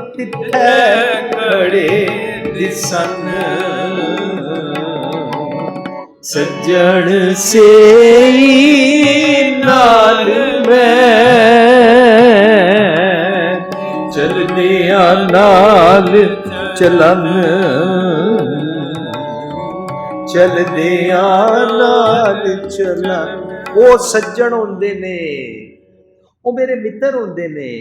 ਤਿੱਥੇ ਖੜੇ ਦਿਸਨ। ਸੱਜਣ ਸੇ ਨਾਲ ਮੈਂ ਚਲਦਿਆਂ ਨਾਲ ਚਲਨ, ਚਲਦਿਆਂ ਨਾਲ ਚਲਨ। ਉਹ ਸੱਜਣ ਹੁੰਦੇ ਨੇ, ਉਹ ਮੇਰੇ ਮਿੱਤਰ ਹੁੰਦੇ ਨੇ।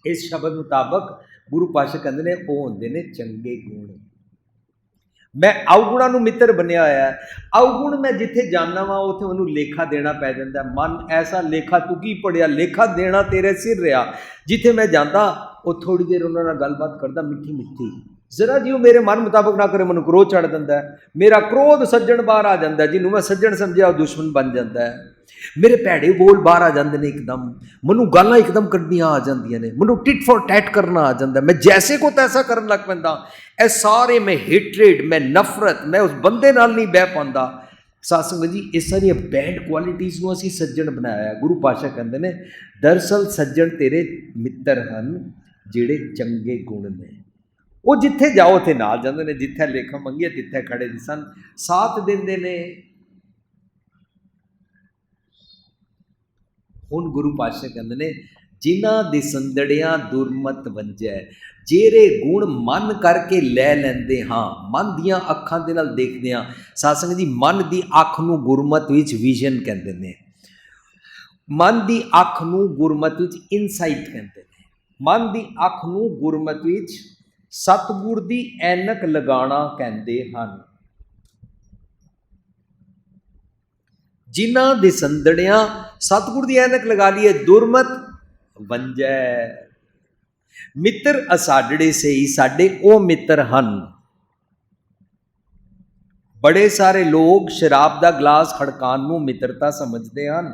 ਇਸ ਸ਼ਬਦ ਮੁਤਾਬਕ ਗੁਰੂ ਪਾਤਸ਼ਾਹ ਕਹਿੰਦੇ ਨੇ, ਉਹ ਹੁੰਦੇ ਨੇ ਚੰਗੇ ਗੁਣ। मैं अवगुणा नूं मित्र बनिया होया है। अवगुण मैं जिथे जाना वा उत्थे उन्होंने लेखा देना पै जाता है। मन ऐसा लेखा तू की पढ़िया, लेखा देना तेरे सिर रहा। जिथे मैं जाता वो थोड़ी देर उन्होंने गलबात करता मिठी मिठी, जरा जी वो मेरे मन मुताबिक ना करे मैं क्रोध चढ़ दिता है। मेरा क्रोध सज्जन बाहर आ जाता है, जिन्होंने मैं सज्जन समझिया दुश्मन बन जाता है। मेरे भैड़े बोल बाहर आ जाते हैं एकदम, मैं गालां एकदम कढ़नियां आ जांदियां ने, मैं टिट फॉर टैट करना आ जाता है, मैं जैसे को तैसा करन लग पैंदा। ए सारे मैं हेटरेड, मैं नफरत, मैं उस बंदे नाल नहीं बह पांदा। सत्संग जी इस सारी बैड क्वालिटीज़ नूं असीं सज्जन बनाया है। गुरु पातशाह कहंदे ने दरअसल सज्जन तेरे मित्र हन जिहड़े चंगे गुण ने, वो जिथे जाओ उत्थे नाल जांदे ने, जिथे लेखा मंगिए तिथे खड़े सन, साथ दिंदे ने। हुण गुरु पातशाह कहंदे ने जिन्हां दे संदड़ियां दुरमत वंजै, जेरे गुण मन करके लै लैंदे हाँ, मन दियां अखां दे नाल देखदे हां। सत्संग जी मन दी अख नूं गुरमत विच विजन कहंदे ने, मन दी अख नूं गुरमत विच इनसाइट कहंदे ने, मन दी अख नूं गुरमत विच सतगुर दी ऐनक लगाना कहंदे हन। जिन्हां दे संदड़ियां सतगुर दी ऐनक लगा ली है, दुरमत वंजै। मित्र असाडड़े से ही साडे ओ मित्र हन। बड़े सारे लोग शराब का गिलास खड़कान नूं मित्रता समझते हैं।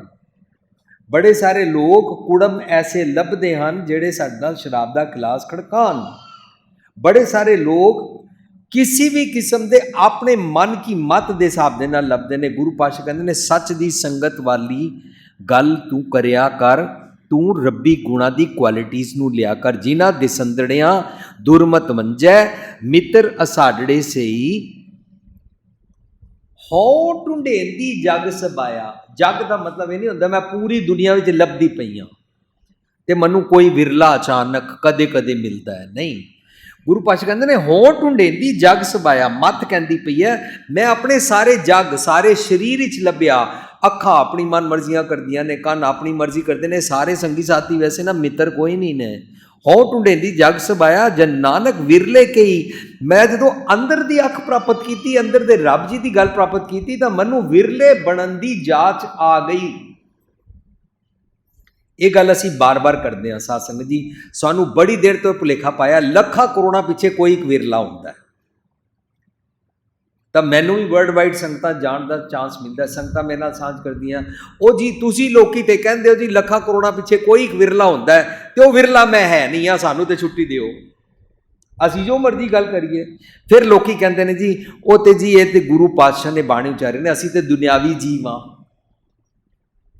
बड़े सारे लोग कुड़म ऐसे लभदे हैं जिहड़े साडे नाल शराब का गिलास खड़कान। बड़े सारे लोग किसी भी किस्म के अपने मन की मत के हिसाब के नाल लभदे ने। गुरु पातशाह कहंदे ने सच दी संगत वाली गल तू करिया कर, तू रब्बी गुणा दी क्वालिटीज़ नूं लिया कर। जिन्हां दे संदड़ियां दुरमत वंजै, मित्र असाडड़े से ही हो ढूंढेंदी जग सबाया। जग का मतलब ये नहीं होंदा मैं पूरी दुनिया में लभदी पई हां ते मैनू कोई विरला अचानक कदे कदे मिलता है, नहीं। गुरु पातशाह कहंदे ने हो ढूंढेंदी जग सबाया। मत कहंदी पई है मैं अपने सारे जग सारे शरीर विच लभ्या। अखा अपनी मन मर्जियां करदियां ने, कन अपनी मर्जी करते ने, सारे संगी साथी वैसे ना मित्र कोई नहीं ने। हो ढूंढेंदी जग सबाया जन नानक विरले कई। मैं जो अंदर की अख प्राप्त की, अंदर दे रब जी की गल प्राप्त की, तो मैनू विरले बनन की जाच आ गई। ये गल असी बार बार करते हैं। सत्संग जी सानू बड़ी देर तो भुलेखा पाया लखा करोड़ा पिछे कोई एक विरला होंदा है। तो मैनू भी वर्ल्ड वाइड संगतां जाण का चांस मिलता है। संगतां मेरे नाल सांझ करदियां ओ जी तुसी लोकी ते कहंदे हो जी लखा करोड़ा पिछे कोई एक विरला होंदा है, तो वो विरला मैं है नहीं हाँ, सानू तो छुट्टी दिओ, असी जो मर्जी गल करिए। फिर लोकी कहंदे ने जी वो तो जी ये तो गुरु पातशाह ने बाणी उचारे ने, असी तो दुनियावी जीव हाँ।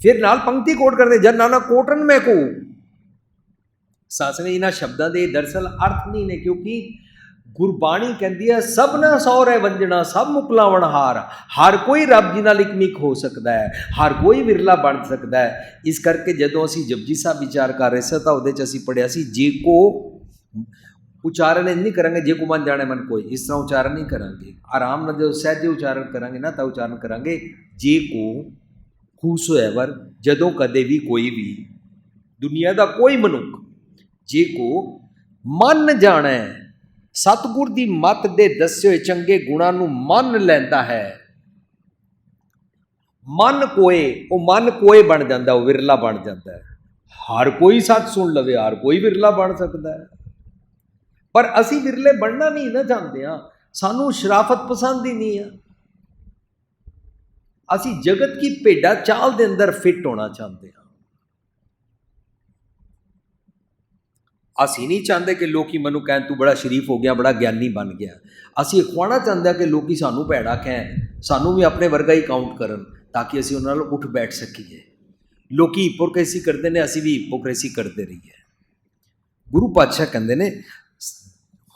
फिर नाल पंक्ति कोट करते जन नानक कोटन मैं को। सत्संग इन्हां शब्दों के दरअसल अर्थ नहीं ने, क्योंकि गुरबाणी कहती है सबना सौर है वंजना सब मुकलावन हार। हर कोई रब जी नाल इकमिक हो सकता है, हर कोई विरला बन सकता है। इस करके जदों असीं जपजी साहब विचार कर रहे थे तो उहदे च असीं पढ़िया सी जे को उचारण नहीं करेंगे, जे को मन जाने मन कोई, इस तरह उचारण नहीं करेंगे। आराम नाल जो सहजे उचारण करेंगे ना तो उचारण करेंगे जे को whosoever, जदों कदे भी कोई भी दुनिया का कोई मनुख जे को मन जाने सतगुर की मत दे दस्से होए चंगे गुणां नूं मन लैंदा है। मन कोए वो मन कोए बन जाता, वो विरला बन जाता है। हर कोई सच सुन लवे, हर कोई विरला बन सकता है, पर असी विरले बनना नहीं ना चाहते हाँ। सानू शराफत पसंद ही नहीं है। असी जगत की भेडा चाल के अंदर फिट होना चाहते हैं। असी नहीं चाहते कि लोग मैनू कहन तू बड़ा शरीफ हो गया, बड़ा ज्ञानी बन गया। असी खुआना चाहते हैं कि लोग सानू भैड़ा कहन, सानू भी अपने वर्गा ही काउंट करन, ताकि असी उन्हां नाल उठ बैठ सकीए। लोग हिपोक्रेसी करते हैं, असी भी हिपोक्रेसी करते रहिए। गुरु पातशाह कहते हैं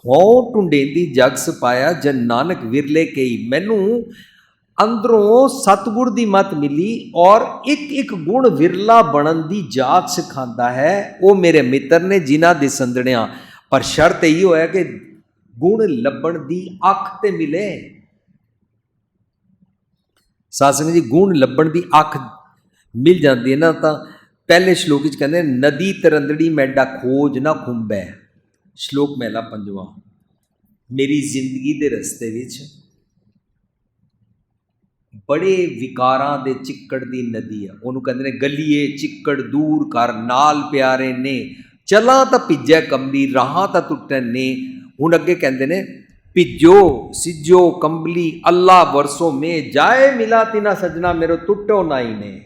हो ढूंढेंदी जग सपाया जन नानक विरले कई। मैनू अंदरों सतगुर की मत मिली और एक एक गुण विरला बनन की जाच सिखाता है। वो मेरे मित्र ने जिन्हां दे संदड़ियां, पर शर्त यही होया कि गुण लभण की अख ते मिले। सत्संग जी गुण लभण की अख मिल जाती है ना, तो पहले श्लोक कहते नदी तरंदड़ी मैडा खोज ना खुंबै। श्लोक महला पंजवां। मेरी जिंदगी के रस्ते विच ਬੜੇ ਵਿਕਾਰਾਂ ਦੇ ਚਿੱਕੜ ਦੀ ਨਦੀ ਹੈ। ਉਹਨੂੰ ਕਹਿੰਦੇ ਨੇ ਗਲੀਏ ਚਿੱਕੜ ਦੂਰ ਕਰ ਨਾਲ ਪਿਆਰੇ ਨੇ, ਚਲਾਂ ਤਾਂ ਭਿੱਜੈ ਕੰਬਲੀ ਰਾਹਾਂ ਤਾਂ ਟੁੱਟਣ ਨੇ। ਹੁਣ ਅੱਗੇ ਕਹਿੰਦੇ ਨੇ ਭਿੱਜੋ ਸਿੱਜੋ ਕੰਬਲੀ ਅੱਲਾ ਵਰਸੋ ਮੇ, ਜਾਏ ਮਿਲਾ ਤਿਨਾ ਸਜਣਾ ਮੇਰੋ ਟੁੱਟੋ ਨਾਈ ਨੇ।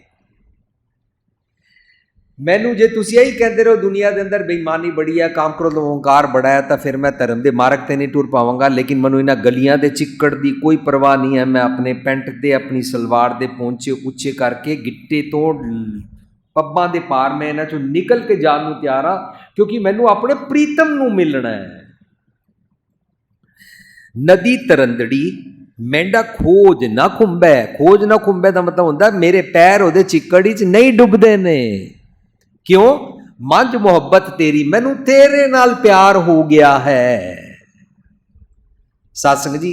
ਮੈਨੂੰ ਜੇ ਤੁਸੀਂ ਇਹੀ ਕਹਿੰਦੇ ਰਹੋ ਦੁਨੀਆ ਦੇ ਅੰਦਰ ਬੇਈਮਾਨੀ ਬੜੀ ਹੈ, ਕਾਮ ਕ੍ਰੋਧ ਅਹੰਕਾਰ ਬੜਾ ਹੈ, ਤਾਂ ਫਿਰ ਮੈਂ ਧਰਮ ਦੇ ਮਾਰਗ ਤੇ ਨਹੀਂ ਟੁਰ ਪਾਵਾਂਗਾ। ਲੇਕਿਨ ਮੈਨੂੰ ਇਹਨਾਂ ਗਲੀਆਂ ਦੇ ਚਿੱਕੜ ਦੀ ਕੋਈ ਪਰਵਾਹ ਨਹੀਂ ਹੈ। ਮੈਂ ਆਪਣੇ ਪੈਂਟ ਤੇ ਆਪਣੀ ਸਲਵਾਰ ਦੇ ਪਹੁੰਚੇ ਉੱਚੇ ਕਰਕੇ ਗਿੱਟੇ ਤੋਂ ਪੱਬਾਂ ਦੇ ਪਾਰ ਮੈਂ ਇਹਨਾਂ ਚੋਂ ਨਿਕਲ ਕੇ ਜਾਣ ਨੂੰ ਤਿਆਰ ਹਾਂ, ਕਿਉਂਕਿ ਮੈਨੂੰ ਆਪਣੇ ਪ੍ਰੀਤਮ ਨੂੰ ਮਿਲਣਾ ਹੈ। ਨਦੀ ਤਰੰਦੜੀ ਮੈਂਡਾ ਖੋਜ ਨਾ ਖੁੰਬੈ, ਖੋਜ ਨਾ ਖੁੰਬੈ ਦਾ ਮਤਲਬ ਹੁੰਦਾ ਮੇਰੇ ਪੈਰ ਉਹਦੇ ਚਿੱਕੜ 'ਚ ਨਹੀਂ ਡੁੱਬਦੇ ਨੇ। ਕਿਉਂ? ਮੰਝ ਮੁਹੱਬਤ ਤੇਰੀ, ਮੈਨੂੰ ਤੇਰੇ ਨਾਲ ਪਿਆਰ ਹੋ ਗਿਆ ਹੈ। ਸਾਧ ਸੰਗਤ ਜੀ,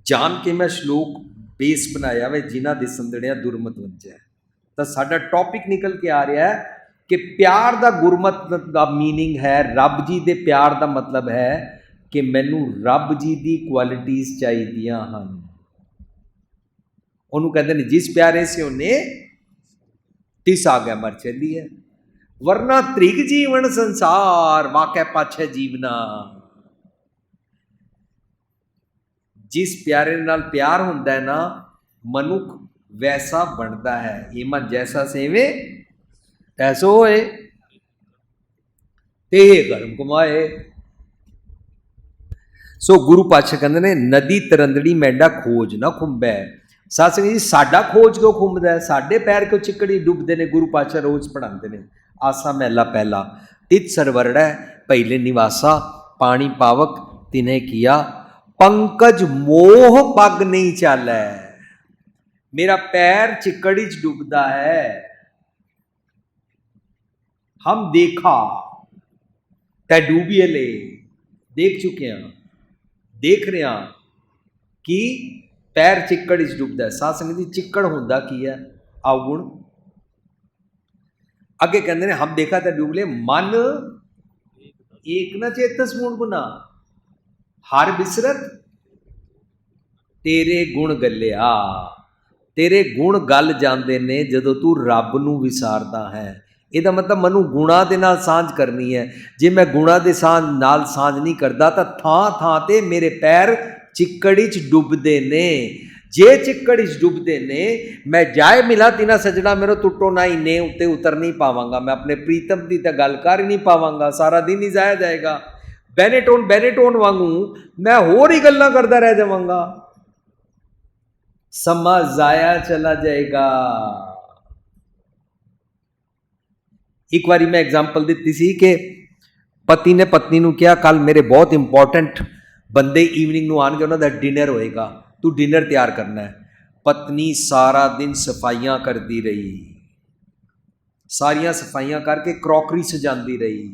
ਜਾਣ ਕੇ ਮੈਂ ਸ਼ਲੋਕ ਬੇਸ ਬਣਾਇਆ ਵੇ ਜਿਨ੍ਹਾਂ ਦੇ ਸੰਦੜਿਆ ਦੁਰਮਤ ਵੰਜੈ, ਤਾਂ ਸਾਡਾ ਟੌਪਿਕ ਨਿਕਲ ਕੇ ਆ ਰਿਹਾ ਹੈ ਕਿ ਪਿਆਰ ਦਾ ਗੁਰਮਤ ਦਾ ਮੀਨਿੰਗ ਹੈ, ਰੱਬ ਜੀ ਦੇ ਪਿਆਰ ਦਾ ਮਤਲਬ ਹੈ ਕਿ ਮੈਨੂੰ ਰੱਬ ਜੀ ਦੀ ਕੁਆਲਿਟੀਜ਼ ਚਾਹੀਦੀਆਂ ਹਨ। ਉਹਨੂੰ ਕਹਿੰਦੇ ਨੇ ਜਿਸ ਪਿਆਰੇ ਸੇ ਉਹਨੇ ਤਿਸ ਆ ਗਿਆ ਮਰ ਚੱਲੀ ਹੈ, ਵਰਨਾ ਤ੍ਰਿਗ ਜੀਵਨ ਸੰਸਾਰ ਵਾਕਿਆ ਪਾਛੈ ਜੀਵਨਾ। ਜਿਸ ਪਿਆਰੇ ਨਾਲ ਪਿਆਰ ਹੁੰਦਾ ਹੈ ਨਾ, ਮਨੁੱਖ ਵੈਸਾ ਬਣਦਾ ਹੈ। ਇਹ ਮਨ ਜੈਸਾ ਸੇਵੇ ਤੈਸੋ ਹੋਏ, ਤੇ ਕਰਮ ਕਮਾਏ। ਸੋ ਗੁਰੂ ਪਾਤਸ਼ਾਹ ਕਹਿੰਦੇ ਨੇ ਨਦੀ ਤਰੰਦੜੀ ਮੈਂਡਾ ਖੋਜ ਨਾ ਖੁੰਬੈ। ਸਾਧ ਸੰਗਤ ਜੀ, ਸਾਡਾ ਖੋਜ ਕਿਉਂ ਖੁੰਬਦਾ ਹੈ? ਸਾਡੇ ਪੈਰ ਕਿਉਂ ਚਿੱਕੜੀ ਡੁੱਬਦੇ ਨੇ? ਗੁਰੂ ਪਾਤਸ਼ਾਹ ਰੋਜ਼ ਪੜ੍ਹਾਉਂਦੇ ਨੇ ਆਸਾ ਮਹਿਲਾ ਪਹਿਲਾ, ਤਿਤ ਸਰਵਰੜੈ ਪਹਿਲੇ ਨਿਵਾਸਾ, ਪਾਣੀ ਪਾਵਕ ਤਿਨੇ ਕੀਆ, ਪੰਕਜ ਮੋਹ ਪੱਗ ਨਹੀਂ ਚਾਲੈ। ਮੇਰਾ ਪੈਰ ਚਿੱਕੜੀ 'ਚ ਡੁੱਬਦਾ ਹੈ। ਹਮ ਦੇਖਾ ਤੈ ਡੂਬੀਏ ਲੈ, ਦੇਖ ਚੁੱਕੇ ਹਾਂ, ਦੇਖ ਰਹੇ ਹਾਂ ਕਿ ਪੈਰ ਚਿੱਕੜ 'ਚ ਡੁੱਬਦਾ ਹੈ। ਸਾਧ ਸੰਗਤ ਜੀ, ਚਿੱਕੜ ਹੁੰਦਾ ਕੀ ਹੈ? ਅਵਗੁਣ। ਅੱਗੇ ਕਹਿੰਦੇ ਨੇ ਹਮ ਦੇਖਾ ਤਾਂ ਡੂਬ ਲੈ, ਮਨ ਏਕ ਨਾ ਚੇਤਸ ਮੂੜ ਗੁਨਾ, ਹਰ ਬਿਸਰਤ ਤੇਰੇ ਗੁਣ ਗੱਲਿਆ। ਤੇਰੇ ਗੁਣ ਗਲ ਜਾਂਦੇ ਨੇ ਜਦੋਂ ਤੂੰ ਰੱਬ ਨੂੰ ਵਿਸਾਰਦਾ ਹੈ। ਇਹਦਾ ਮਤਲਬ ਮੈਨੂੰ ਗੁਣਾਂ ਦੇ ਨਾਲ ਸਾਂਝ ਕਰਨੀ ਹੈ। ਜੇ ਮੈਂ ਗੁਣਾਂ ਦੇ ਨਾਲ ਸਾਂਝ ਨਹੀਂ ਕਰਦਾ ਤਾਂ ਥਾਂ ਥਾਂ ਤੇ ਮੇਰੇ ਪੈਰ ਚਿੱਕੜੀ 'ਚ ਡੁੱਬਦੇ ਨੇ। ਜੇ ਚਿੱਕੜੀ 'ਚ ਡੁੱਬਦੇ ਨੇ, ਮੈਂ ਜਾਏ ਮਿਲਾ ਤਿਨਾ ਸਜਣਾ ਮੇਰੋ ਟੁੱਟੋ ਨਾਈ ਨੇ ਉੱਤੇ ਉਤਰ ਨਹੀਂ ਪਾਵਾਂਗਾ। ਮੈਂ ਆਪਣੇ ਪ੍ਰੀਤਮ ਦੀ ਤਾਂ ਗੱਲ ਕਰ ਹੀ ਨਹੀਂ ਪਾਵਾਂਗਾ, ਸਾਰਾ ਦਿਨ ਹੀ ਜ਼ਾਇਆ ਜਾਏਗਾ। ਬੈਨੇਟੋਨ ਵਾਂਗੂ ਮੈਂ ਹੋਰ ਹੀ ਗੱਲਾਂ ਕਰਦਾ ਰਹਿ ਜਾਵਾਂਗਾ, ਸਮਾਂ ਜ਼ਾਇਆ ਚਲਾ ਜਾਏਗਾ। ਇੱਕ ਵਾਰੀ ਮੈਂ ਐਗਜ਼ਾਮਪਲ ਦਿੱਤੀ ਸੀ ਕਿ ਪਤੀ ਨੇ ਪਤਨੀ ਨੂੰ ਕਿਹਾ ਕੱਲ ਮੇਰੇ ਬਹੁਤ ਇੰਪੋਰਟੈਂਟ ਬੰਦੇ ਈਵਨਿੰਗ ਨੂੰ ਆਉਣਗੇ, ਉਹਨਾਂ ਦਾ ਡਿਨਰ ਹੋਏਗਾ, ਤੂੰ ਡਿਨਰ ਤਿਆਰ ਕਰਨਾ ਹੈ। ਪਤਨੀ ਸਾਰਾ ਦਿਨ ਸਫਾਈਆਂ ਕਰਦੀ ਰਹੀ, ਸਾਰੀਆਂ ਸਫਾਈਆਂ ਕਰਕੇ ਕਰੋਕਰੀ ਸਜਾਉਂਦੀ ਰਹੀ।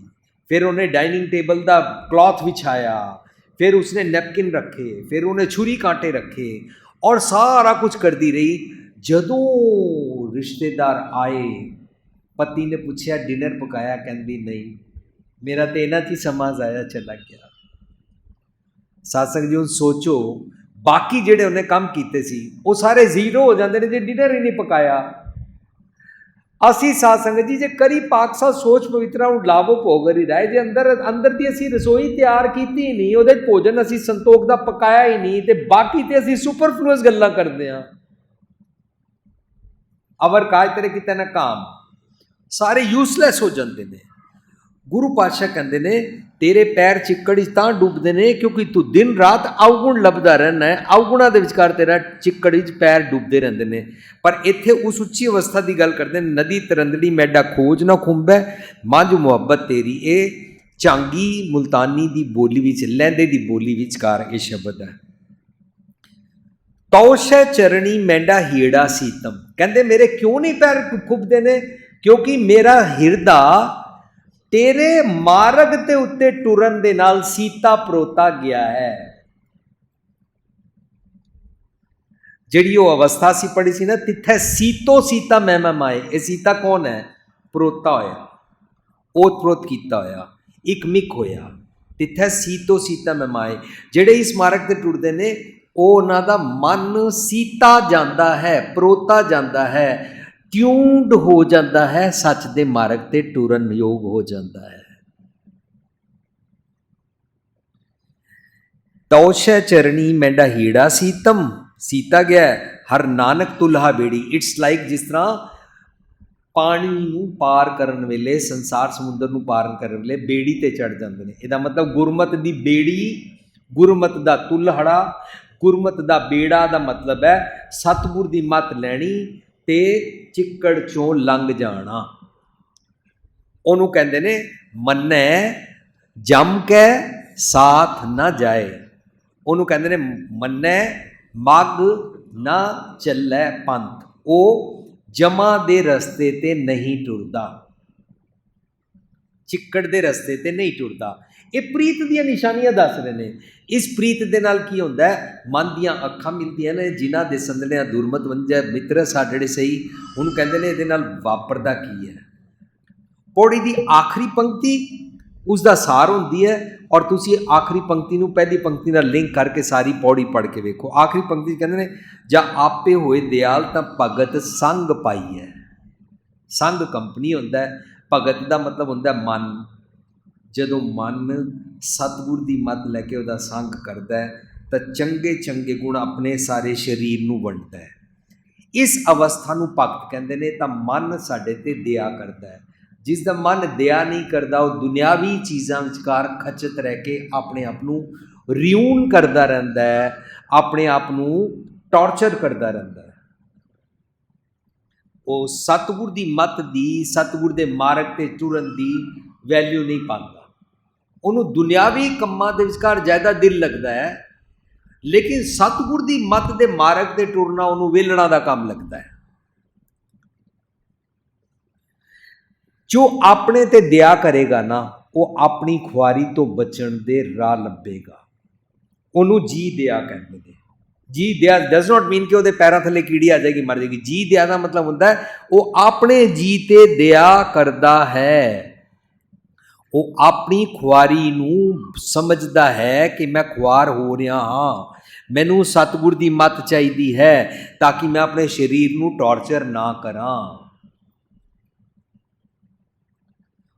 ਫਿਰ ਉਹਨੇ ਡਾਈਨਿੰਗ ਟੇਬਲ ਦਾ ਕਲੌਥ ਵਿਛਾਇਆ, ਫਿਰ ਉਸਨੇ ਨੈਪਕਿਨ ਰੱਖੇ, ਫਿਰ ਉਹਨੇ ਛੁਰੀ ਕਾਂਟੇ ਰੱਖੇ ਔਰ ਸਾਰਾ ਕੁਝ ਕਰਦੀ ਰਹੀ। ਜਦੋਂ ਰਿਸ਼ਤੇਦਾਰ ਆਏ, ਪਤੀ ਨੇ ਪੁੱਛਿਆ ਡਿਨਰ ਪਕਾਇਆ? ਕਹਿੰਦੀ ਨਹੀਂ, ਮੇਰਾ ਤਾਂ ਇਹਨਾਂ 'ਚ ਹੀ ਸਮਾਂ ਜ਼ਾਇਆ ਚਲਾ ਗਿਆ। ਸਾਧ ਸੰਗਤ ਜੀ, ਹੁਣ ਸੋਚੋ ਬਾਕੀ ਜਿਹੜੇ ਉਹਨੇ ਕੰਮ ਕੀਤੇ ਸੀ ਉਹ ਸਾਰੇ ਜ਼ੀਰੋ ਹੋ ਜਾਂਦੇ ਨੇ ਜੇ ਡਿਨਰ ਹੀ ਨਹੀਂ ਪਕਾਇਆ। ਅਸੀਂ ਸਾਧ ਸੰਗਤ ਜੀ ਜੇ ਕਰੀ ਪਾਕਸਾ ਸੋਚ ਪਵਿੱਤਰਾ ਨੂੰ ਲਾਵੋ ਭੋਗਰ ਹੀ ਰਾਏ, ਜੇ ਅੰਦਰ ਦੀ ਅਸੀਂ ਰਸੋਈ ਤਿਆਰ ਕੀਤੀ ਹੀ ਨਹੀਂ, ਉਹਦੇ ਭੋਜਨ ਅਸੀਂ ਸੰਤੋਖ ਦਾ ਪਕਾਇਆ ਹੀ ਨਹੀਂ, ਤੇ ਬਾਕੀ ਤੇ ਅਸੀਂ ਸੁਪਰਫਲੂਅਸ ਗੱਲਾਂ ਕਰਦੇ ਹਾਂ। ਅਵਰ ਕਾਜ ਤੇਰੇ ਕਿਤੇ ਨਾ ਕਾਮ, ਸਾਰੇ ਯੂਸਲੈਸ ਹੋ ਜਾਂਦੇ ਨੇ। ਗੁਰੂ ਪਾਤਸ਼ਾਹ ਕਹਿੰਦੇ ਨੇ ਤੇਰੇ ਪੈਰ ਚਿੱਕੜ 'ਚ ਤਾਂ ਡੁੱਬਦੇ ਨੇ ਕਿਉਂਕਿ ਤੂੰ ਦਿਨ ਰਾਤ ਅਵਗੁਣ ਲੱਭਦਾ ਰਹਿਣਾ ਹੈ। ਅਵਗੁਣਾਂ ਦੇ ਵਿਚਕਾਰ ਤੇਰਾ ਚਿੱਕੜ 'ਚ ਪੈਰ ਡੁੱਬਦੇ ਰਹਿੰਦੇ ਨੇ। ਪਰ ਇੱਥੇ ਉਸ ਉੱਚੀ ਅਵਸਥਾ ਦੀ ਗੱਲ ਕਰਦੇ ਨੇ, ਨਦੀ ਤਰੰਦੜੀ ਮੈਡਾ ਖੋਜ ਨਾ ਖੁੰਬੈ, ਮੰਝ ਮੁਹੱਬਤ ਤੇਰੀ। ਇਹ ਝਾਂਗੀ ਮੁਲਤਾਨੀ ਦੀ ਬੋਲੀ ਵਿੱਚ, ਲਹਿੰਦੇ ਦੀ ਬੋਲੀ ਵਿਚਕਾਰ ਇਹ ਸ਼ਬਦ ਹੈ। ਤੌਸ਼ੈ ਚਰਣੀ ਮੈਂਡਾ ਹੀੜਾ ਸੀਤਮ, ਕਹਿੰਦੇ ਮੇਰੇ ਕਿਉਂ ਨਹੀਂ ਪੈਰ ਖੁੱਬਦੇ ਨੇ? ਕਿਉਂਕਿ ਮੇਰਾ ਹਿਰਦਾ ਤੇਰੇ ਮਾਰਗ ਦੇ ਉੱਤੇ ਟੁਰਨ ਦੇ ਨਾਲ ਸੀਤਾ ਪਰੋਤਾ ਗਿਆ ਹੈ। ਜਿਹੜੀ ਉਹ ਅਵਸਥਾ ਸੀ ਪੜੀ ਸੀ ਨਾ, ਤਿੱਥੈ ਸੀਤੋ ਸੀਤਾ ਮੈਂ ਮਾਏ। ਇਹ ਸੀਤਾ ਕੌਣ ਹੈ? ਪਰੋਤਾ ਹੋਇਆ, ਓਤ ਪ੍ਰੋਤ ਕੀਤਾ ਹੋਇਆ, ਇੱਕ ਮਿਕ ਹੋਇਆ। ਤਿੱਥੈ ਸੀਤੋ ਸੀਤਾ ਮੈਂ ਮਾਏ। ਜਿਹੜੇ ਇਸ ਮਾਰਗ ਤੇ ਟੁਰਦੇ ਨੇ ਉਹਨਾਂ ਦਾ ਮਨ ਸੀਤਾ ਜਾਂਦਾ ਹੈ, ਪਰੋਤਾ ਜਾਂਦਾ ਹੈ, ਟਿਊਨਡ ਹੋ ਜਾਂਦਾ ਹੈ, ਸੱਚ ਦੇ ਮਾਰਗ ਤੇ ਟੁਰਨ ਯੋਗ ਹੋ ਜਾਂਦਾ ਹੈ। ਤੌਸ਼ੈ ਚਰਣੀ ਮੈਂਡਾ ਹੀੜਾ ਸੀਤਮ, ਸੀਤਾ ਗਿਆ ਹਰ ਨਾਨਕ ਤੁਲਹਾ ਬੇੜੀ। ਇਟਸ ਲਾਈਕ ਜਿਸ ਤਰ੍ਹਾਂ ਪਾਣੀ ਨੂੰ ਪਾਰ ਕਰਨ ਵੇਲੇ, ਸੰਸਾਰ ਸਮੁੰਦਰ ਨੂੰ ਪਾਰ ਕਰਨ ਵੇਲੇ ਬੇੜੀ ਤੇ ਚੜ ਜਾਂਦੇ ਨੇ। ਇਹਦਾ ਮਤਲਬ ਗੁਰਮਤ ਦੀ ਬੇੜੀ, ਗੁਰਮਤ ਦਾ ਤੁਲਹੜਾ, ਗੁਰਮਤ ਦਾ ਬੇੜਾ ਦਾ ਮਤਲਬ ਹੈ ਸਤਿਗੁਰ ਦੀ ਮੱਤ ਲੈਣੀ ਤੇ ਚਿੱਕੜ ਚੋਂ ਲੰਘ ਜਾਣਾ। ਉਹਨੂੰ ਕਹਿੰਦੇ ਨੇ ਮੰਨੈ ਜਮ ਕੈ ਸਾਥ ਨਾ ਜਾਏ। ਉਹਨੂੰ ਕਹਿੰਦੇ ਨੇ ਮੰਨੈ ਮੱਗ ਨਾ ਚੱਲੈ ਪੰਥ। ਉਹ ਜਮਾ ਦੇ ਰਸਤੇ ਤੇ ਨਹੀਂ ਟੁਰਦਾ, ਚਿੱਕੜ ਦੇ ਰਸਤੇ ਤੇ ਨਹੀਂ ਟੁਰਦਾ। ਇਹ ਪ੍ਰੀਤ ਦੀਆਂ ਨਿਸ਼ਾਨੀਆਂ ਦੱਸ ਰਹੇ ਨੇ। ਇਸ ਪ੍ਰੀਤ ਦੇ ਨਾਲ ਕੀ ਹੁੰਦਾ ਹੈ, ਮਨ ਦੀਆਂ ਅੱਖਾਂ ਮਿਲਦੀਆਂ ਨੇ। ਜਿਨ੍ਹਾਂ ਦੇ ਸੰਦਲਿਆਂ ਦੁਰਮਤ ਵੰਜੈ ਮਿੱਤਰ ਸਾਡੇ ਸਹੀ। ਹੁਣ ਕਹਿੰਦੇ ਨੇ ਇਹਦੇ ਨਾਲ ਵਾਪਰਦਾ ਕੀ ਹੈ। ਪੌੜੀ ਦੀ ਆਖਰੀ ਪੰਕਤੀ ਉਸ ਦਾ ਸਾਰ ਹੁੰਦੀ ਹੈ, ਔਰ ਤੁਸੀਂ ਆਖਰੀ ਪੰਕਤੀ ਨੂੰ ਪਹਿਲੀ ਪੰਕਤੀ ਨਾਲ ਲਿੰਕ ਕਰਕੇ ਸਾਰੀ ਪੌੜੀ ਪੜ੍ਹ ਕੇ ਵੇਖੋ। ਆਖਰੀ ਪੰਕਤੀ ਕਹਿੰਦੇ ਨੇ ਜਾਂ ਆਪੇ ਹੋਏ ਦਿਆਲ ਤਾਂ ਭਗਤ ਸੰਗ ਪਾਈ ਹੈ। ਸੰਗ ਕੰਪਨੀ ਹੁੰਦਾ ਹੈ, ਭਗਤ ਦਾ ਮਤਲਬ ਹੁੰਦਾ ਮਨ। ਜਦੋਂ ਮਨ ਸਤਿਗੁਰ ਦੀ ਮੱਤ ਲੈ ਕੇ ਉਹਦਾ ਸੰਗ ਕਰਦਾ ਹੈ ਤਾਂ ਚੰਗੇ ਚੰਗੇ ਗੁਣ ਆਪਣੇ ਸਾਰੇ ਸਰੀਰ ਨੂੰ ਵੰਡਦਾ ਹੈ। ਇਸ ਅਵਸਥਾ ਨੂੰ ਭਗਤ ਕਹਿੰਦੇ ਨੇ। ਤਾਂ ਮਨ ਸਾਡੇ ਤੇ ਦਇਆ ਕਰਦਾ ਹੈ। ਜਿਸ ਦਾ ਮਨ ਦਇਆ ਨਹੀਂ ਕਰਦਾ ਉਹ ਦੁਨਿਆਵੀ ਚੀਜ਼ਾਂ ਵਿਚਕਾਰ ਖਚਤ ਰਹਿ ਕੇ ਆਪਣੇ ਆਪ ਨੂੰ ਰਿਊਨ ਕਰਦਾ ਰਹਿੰਦਾ ਹੈ, ਆਪਣੇ ਆਪ ਨੂੰ ਟੌਰਚਰ ਕਰਦਾ ਰਹਿੰਦਾ ਹੈ। ਉਹ ਸਤਿਗੁਰ ਦੀ ਮੱਤ ਦੀ, ਸਤਿਗੁਰ ਦੇ ਮਾਰਗ ਤੇ ਟੁਰਨ ਦੀ ਵੈਲਿਊ ਨਹੀਂ ਪਾਉਂਦਾ। ਉਹਨੂੰ ਦੁਨਿਆਵੀ ਕੰਮਾਂ ਦੇ ਵਿਚਕਾਰ ਜ਼ਿਆਦਾ ਦਿਲ ਲੱਗਦਾ ਹੈ, ਲੇਕਿਨ ਸਤਿਗੁਰ ਦੀ ਮੱਤ ਦੇ ਮਾਰਗ ਤੇ ਟੁਰਨਾ ਉਹਨੂੰ ਵੇਲਣਾ ਦਾ ਕੰਮ ਲੱਗਦਾ ਹੈ। ਜੋ ਆਪਣੇ ਤੇ ਦਇਆ ਕਰੇਗਾ ਨਾ, ਉਹ ਆਪਣੀ ਖੁਆਰੀ ਤੋਂ ਬਚਣ ਦੇ ਰਾਹ ਲੱਭੇਗਾ। ਉਹਨੂੰ ਜੀ ਦਇਆ ਕਹਿੰਦੇ ਨੇ। ਜੀ ਦਇਆ ਡਸ ਨਾਟ ਮੀਨ ਕਿ ਉਹਦੇ ਪੈਰਾਂ ਥੱਲੇ ਕੀੜੀ ਆ ਜਾਏਗੀ, ਮਰ ਜਾਏਗੀ। ਜੀ ਦਇਆ ਦਾ ਮਤਲਬ ਹੁੰਦਾ ਹੈ ਉਹ ਆਪਣੇ ਜੀ ਤੇ ਦਇਆ ਕਰਦਾ ਹੈ। ਉਹ ਆਪਣੀ ਖੁਆਰੀ ਨੂੰ ਸਮਝਦਾ ਹੈ ਕਿ ਮੈਂ ਖੁਆਰ ਹੋ ਰਿਹਾ ਹਾਂ, ਮੈਨੂੰ ਸਤਿਗੁਰ ਦੀ ਮੱਤ ਚਾਹੀਦੀ ਹੈ ਤਾਂ ਕਿ ਮੈਂ ਆਪਣੇ ਸਰੀਰ ਨੂੰ ਟੌਰਚਰ ਨਾ ਕਰਾਂ।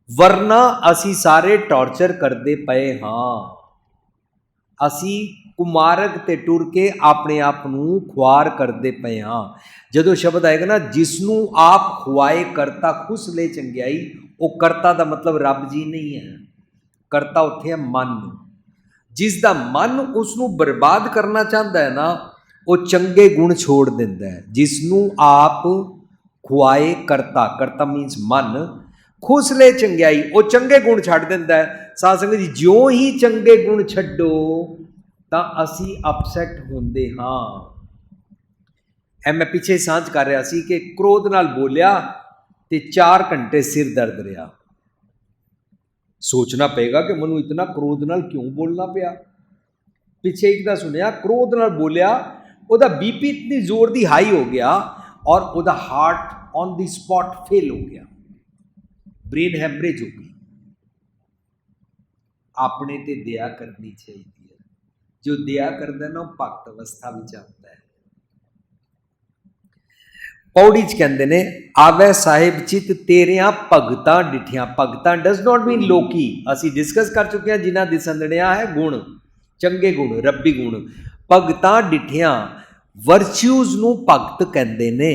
ਵਰਨਾ ਅਸੀਂ ਸਾਰੇ ਟੌਰਚਰ ਕਰਦੇ ਪਏ ਹਾਂ। ਅਸੀਂ ਕੁਮਾਰਗ ਤੇ ਟੁਰ ਕੇ ਆਪਣੇ ਆਪ ਨੂੰ ਖੁਆਰ ਕਰਦੇ ਪਏ ਹਾਂ। ਜਦੋਂ ਸ਼ਬਦ ਆਏਗਾ ਨਾ, ਜਿਸ ਨੂੰ ਆਪ ਖੁਆਏ ਕਰਤਾ ਖੁਸ ਲੈ ਚੰਗਿਆਈ, ਉਹ ਕਰਤਾ ਦਾ ਮਤਲਬ ਰੱਬ ਜੀ ਨਹੀਂ ਹੈ। ਕਰਤਾ ਉੱਥੇ ਹੈ ਮਨ। ਜਿਸ ਦਾ ਮਨ ਉਸ ਨੂੰ ਬਰਬਾਦ ਕਰਨਾ ਚਾਹੁੰਦਾ ਹੈ ਨਾ, ਉਹ ਚੰਗੇ ਗੁਣ ਛੋੜ ਦਿੰਦਾ ਹੈ। ਜਿਸ ਨੂੰ ਆਪ ਖੁਆਏ ਕਰਤਾ, ਕਰਤਾ ਮੀਨਸ ਮਨ, ਖੁਸ ਲੈ ਚੰਗਿਆਈ, ਉਹ ਚੰਗੇ ਗੁਣ ਛੱਡ ਦਿੰਦਾ ਹੈ। ਸਾਧ ਸੰਗਤ ਜੀ, ਜਿਉਂ ਹੀ ਚੰਗੇ ਗੁਣ ਛੱਡੋ ਤਾਂ ਅਸੀਂ ਅਪਸੈਟ ਹੁੰਦੇ ਹਾਂ। ਐ ਮੈਂ ਪਿੱਛੇ ਸਾਂਝ ਕਰ ਰਿਹਾ ਸੀ ਕਿ ਕ੍ਰੋਧ ਨਾਲ ਬੋਲਿਆ ਤੇ 4 ਘੰਟੇ ਸਿਰ ਦਰਦ ਰਿਹਾ। ਸੋਚਣਾ ਪਏਗਾ ਕਿ ਮੈਨੂੰ ਇਤਨਾ ਕ੍ਰੋਧ ਨਾਲ ਕਿਉਂ ਬੋਲਣਾ ਪਿਆ। ਪਿੱਛੇ ਇੱਕ ਦਾ ਸੁਣਿਆ, ਕ੍ਰੋਧ ਨਾਲ ਬੋਲਿਆ, ਉਹਦਾ ਬੀਪੀ ਇਤਨੀ ਜ਼ੋਰ ਦੀ ਹਾਈ ਹੋ ਗਿਆ ਔਰ ਉਹਦਾ heart on the spot fail ਹੋ ਗਿਆ, ਬ੍ਰੇਨ ਹੈਮਰੇਜ ਹੋ ਗਈ। ਆਪਣੇ ਤੇ ਦਇਆ ਕਰਨੀ ਚਾਹੀਦੀ ਹੈ। ਜੋ ਦਇਆ ਕਰਦਾ ਨਾ, ਉਹ ਭਗਤ ਅਵਸਥਾ ਵਿੱਚ ਆਉਂਦਾ ਹੈ। ਪੌੜੀ 'ਚ ਕਹਿੰਦੇ ਨੇ, ਆਵੈ ਸਾਹਿਬ ਚਿਤ ਤੇਰਿਆਂ ਭਗਤਾਂ ਡਿਠਿਆਂ। ਭਗਤਾਂ ਡਸ ਨਾਟ ਮੀਨ ਲੋਕੀ। ਅਸੀਂ ਡਿਸਕਸ ਕਰ ਚੁੱਕੇ ਹਾਂ ਜਿਨ੍ਹਾਂ ਦੀ ਸੰਦੜਿਆ ਹੈ ਗੁਣ, ਚੰਗੇ ਗੁਣ, ਰੱਬੀ ਗੁਣ। ਭਗਤਾਂ ਡਿਠਿਆਂ, ਵਰਚੂਜ਼ ਨੂੰ ਭਗਤ ਕਹਿੰਦੇ ਨੇ।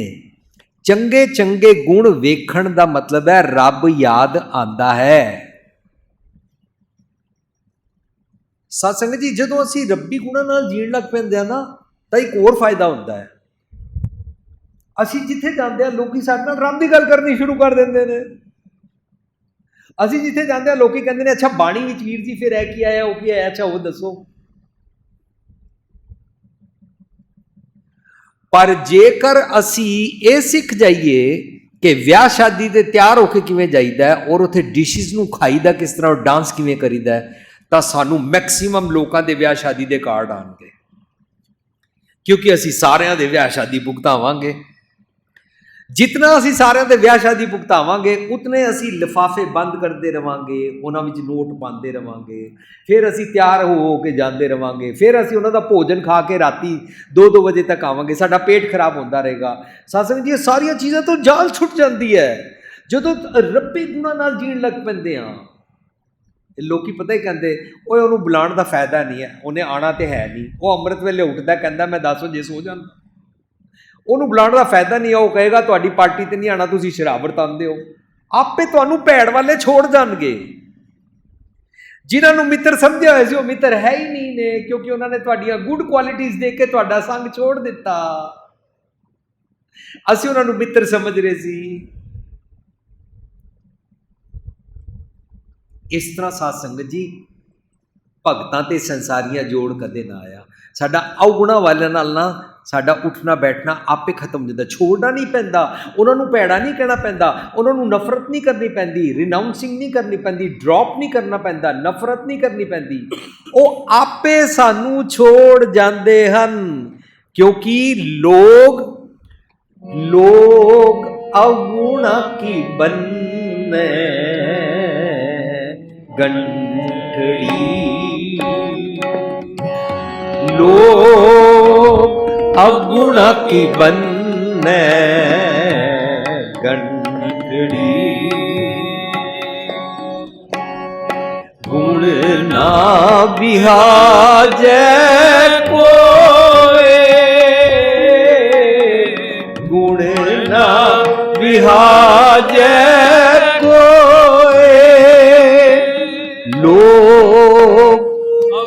ਚੰਗੇ ਚੰਗੇ ਗੁਣ ਵੇਖਣ ਦਾ ਮਤਲਬ ਹੈ ਰੱਬ ਯਾਦ ਆਉਂਦਾ ਹੈ। ਸਤ ਸੰਗਤ ਜੀ, ਜਦੋਂ ਅਸੀਂ ਰੱਬੀ ਗੁਣਾਂ ਨਾਲ ਜੀਣ ਲੱਗ ਪੈਂਦੇ ਆ ਨਾ, ਤਾਂ ਇੱਕ ਹੋਰ ਫਾਇਦਾ ਹੁੰਦਾ ਹੈ। ਅਸੀਂ ਜਿੱਥੇ ਜਾਂਦੇ ਹਾਂ ਲੋਕੀ ਸਾਡੇ ਨਾਲ ਰੱਬ ਦੀ ਗੱਲ ਕਰਨੀ ਸ਼ੁਰੂ ਕਰ ਦਿੰਦੇ ਨੇ। ਅਸੀਂ ਜਿੱਥੇ ਜਾਂਦੇ ਹਾਂ ਲੋਕੀ ਕਹਿੰਦੇ ਨੇ, ਅੱਛਾ ਬਾਣੀ ਵਿੱਚ ਵੀਰ ਜੀ ਫਿਰ ਇਹ ਕੀ ਆਇਆ, ਉਹ ਕੀ ਆਇਆ, ਅੱਛਾ ਉਹ ਦੱਸੋ। ਪਰ ਜੇਕਰ ਅਸੀਂ ਇਹ ਸਿੱਖ ਜਾਈਏ ਕਿ ਵਿਆਹ ਸ਼ਾਦੀ ਤੇ ਤਿਆਰ ਹੋ ਕੇ ਕਿਵੇਂ ਜਾਈਦਾ ਔਰ ਉੱਥੇ ਡਿਸ਼ਿਸ ਨੂੰ ਖਾਈਦਾ ਕਿਸ ਤਰ੍ਹਾਂ, ਔਰ ਡਾਂਸ ਕਿਵੇਂ ਕਰੀਦਾ, ਤਾਂ ਸਾਨੂੰ ਮੈਕਸੀਮਮ ਲੋਕਾਂ ਦੇ ਵਿਆਹ ਸ਼ਾਦੀ ਦੇ ਕਾਰਡ ਆਉਣਗੇ, ਕਿਉਂਕਿ ਅਸੀਂ ਸਾਰਿਆਂ ਦੇ ਵਿਆਹ ਸ਼ਾਦੀ ਭੁਗਤਾਵਾਂਗੇ। ਜਿਤਨਾ ਅਸੀਂ ਸਾਰਿਆਂ ਦੇ ਵਿਆਹ ਸ਼ਾਦੀ ਭੁਗਤਾਵਾਂਗੇ ਉਤਨੇ ਅਸੀਂ ਲਿਫਾਫੇ ਬੰਦ ਕਰਦੇ ਰਵਾਂਗੇ, ਉਹਨਾਂ ਵਿੱਚ ਨੋਟ ਪਾਉਂਦੇ ਰਵਾਂਗੇ, ਫਿਰ ਅਸੀਂ ਤਿਆਰ ਹੋ ਕੇ ਜਾਂਦੇ ਰਵਾਂਗੇ, ਫਿਰ ਅਸੀਂ ਉਹਨਾਂ ਦਾ ਭੋਜਨ ਖਾ ਕੇ ਰਾਤੀ 2-2 ਵਜੇ ਤੱਕ ਆਵਾਂਗੇ, ਸਾਡਾ ਪੇਟ ਖਰਾਬ ਹੁੰਦਾ ਰਹੇਗਾ। ਸਾਧ ਜੀ ਇਹ ਸਾਰੀਆਂ ਚੀਜ਼ਾਂ ਤੋਂ ਜਾਲ ਛੁੱਟ ਜਾਂਦੀ ਹੈ ਜਦੋਂ ਰੱਬੀ ਗੁਣਾਂ ਨਾਲ ਜੀਣ ਲੱਗ ਪੈਂਦੇ ਆ। ਲੋਕੀ ਪਤਾ ਹੀ ਕਹਿੰਦੇ ਓਏ ਉਹਨੂੰ ਬੁਲਾਉਣ ਦਾ ਫਾਇਦਾ ਨਹੀਂ ਹੈ, ਉਹਨੇ ਆਉਣਾ ਤੇ ਹੈ ਨਹੀਂ, ਉਹ ਅੰਮ੍ਰਿਤ ਵੇਲੇ ਉੱਠਦਾ ਕਹਿੰਦਾ ਮੈਂ 10 ਵਜੇ ਸੋ ਜਾਂਦਾ, ਉਹਨੂੰ ਬੁਲਾਉਣ ਦਾ ਫਾਇਦਾ ਨਹੀਂ ਹੈ, ਉਹ ਕਹੇਗਾ ਤੁਹਾਡੀ ਪਾਰਟੀ ਤੇ ਨਹੀਂ ਆਉਣਾ, ਤੁਸੀਂ ਸ਼ਰਾਬ ਵਰਤਾਉਂਦੇ ਹੋ। ਆਪੇ ਤੁਹਾਨੂੰ ਭੈੜ ਵਾਲੇ ਛੋੜ ਜਾਣਗੇ। ਜਿਨ੍ਹਾਂ ਨੂੰ ਮਿੱਤਰ ਸਮਝਿਆ ਹੋਇਆ ਸੀ ਉਹ ਮਿੱਤਰ ਹੈ ਹੀ ਨਹੀਂ ਨੇ, ਕਿਉਂਕਿ ਉਹਨਾਂ ਨੇ ਤੁਹਾਡੀਆਂ ਗੁੱਡ ਕੁਆਲਿਟੀਜ਼ ਦੇਖ ਕੇ ਤੁਹਾਡਾ ਸੰਗ ਛੋੜ ਦਿੱਤਾ। ਅਸੀਂ ਉਹਨਾਂ ਨੂੰ ਮਿੱਤਰ ਸਮਝ ਰਹੇ ਸੀ। ਇਸ ਤਰ੍ਹਾਂ ਸਾਧ ਸੰਗਤ ਜੀ ਭਗਤਾਂ ਤੇ ਸੰਸਾਰੀਆਂ ਜੋੜ ਕਦੇ ਨਾ ਆਇਆ। ਸਾਡਾ ਅਵਗੁਣਾ ਵਾਲਿਆਂ ਨਾਲ ਨਾ ਸਾਡਾ ਉੱਠਣਾ ਬੈਠਣਾ ਆਪੇ ਖਤਮ ਹੋ ਜਾਂਦਾ। ਛੋੜਨਾ ਨਹੀਂ ਪੈਂਦਾ, ਉਹਨਾਂ ਨੂੰ ਭੈੜਾ ਨਹੀਂ ਕਹਿਣਾ ਪੈਂਦਾ, ਉਹਨਾਂ ਨੂੰ ਨਫ਼ਰਤ ਨਹੀਂ ਕਰਨੀ ਪੈਂਦੀ, ਰਿਨਾਊਂਸਿੰਗ ਨਹੀਂ ਕਰਨੀ ਪੈਂਦੀ, ਡ੍ਰੌਪ ਨਹੀਂ ਕਰਨਾ ਪੈਂਦਾ, ਨਫ਼ਰਤ ਨਹੀਂ ਕਰਨੀ ਪੈਂਦੀ। ਉਹ ਆਪੇ ਸਾਨੂੰ ਛੋੜ ਜਾਂਦੇ ਹਨ, ਕਿਉਂਕਿ ਲੋਕ ਅਵਗੁਣਾ ਕੀ ਬੰਨੇ गंठड़ी, लोग अवगुण की बन्ने गंठड़ी, गुण ना बिहाजे कोई, गुण ना बिहाजे लोग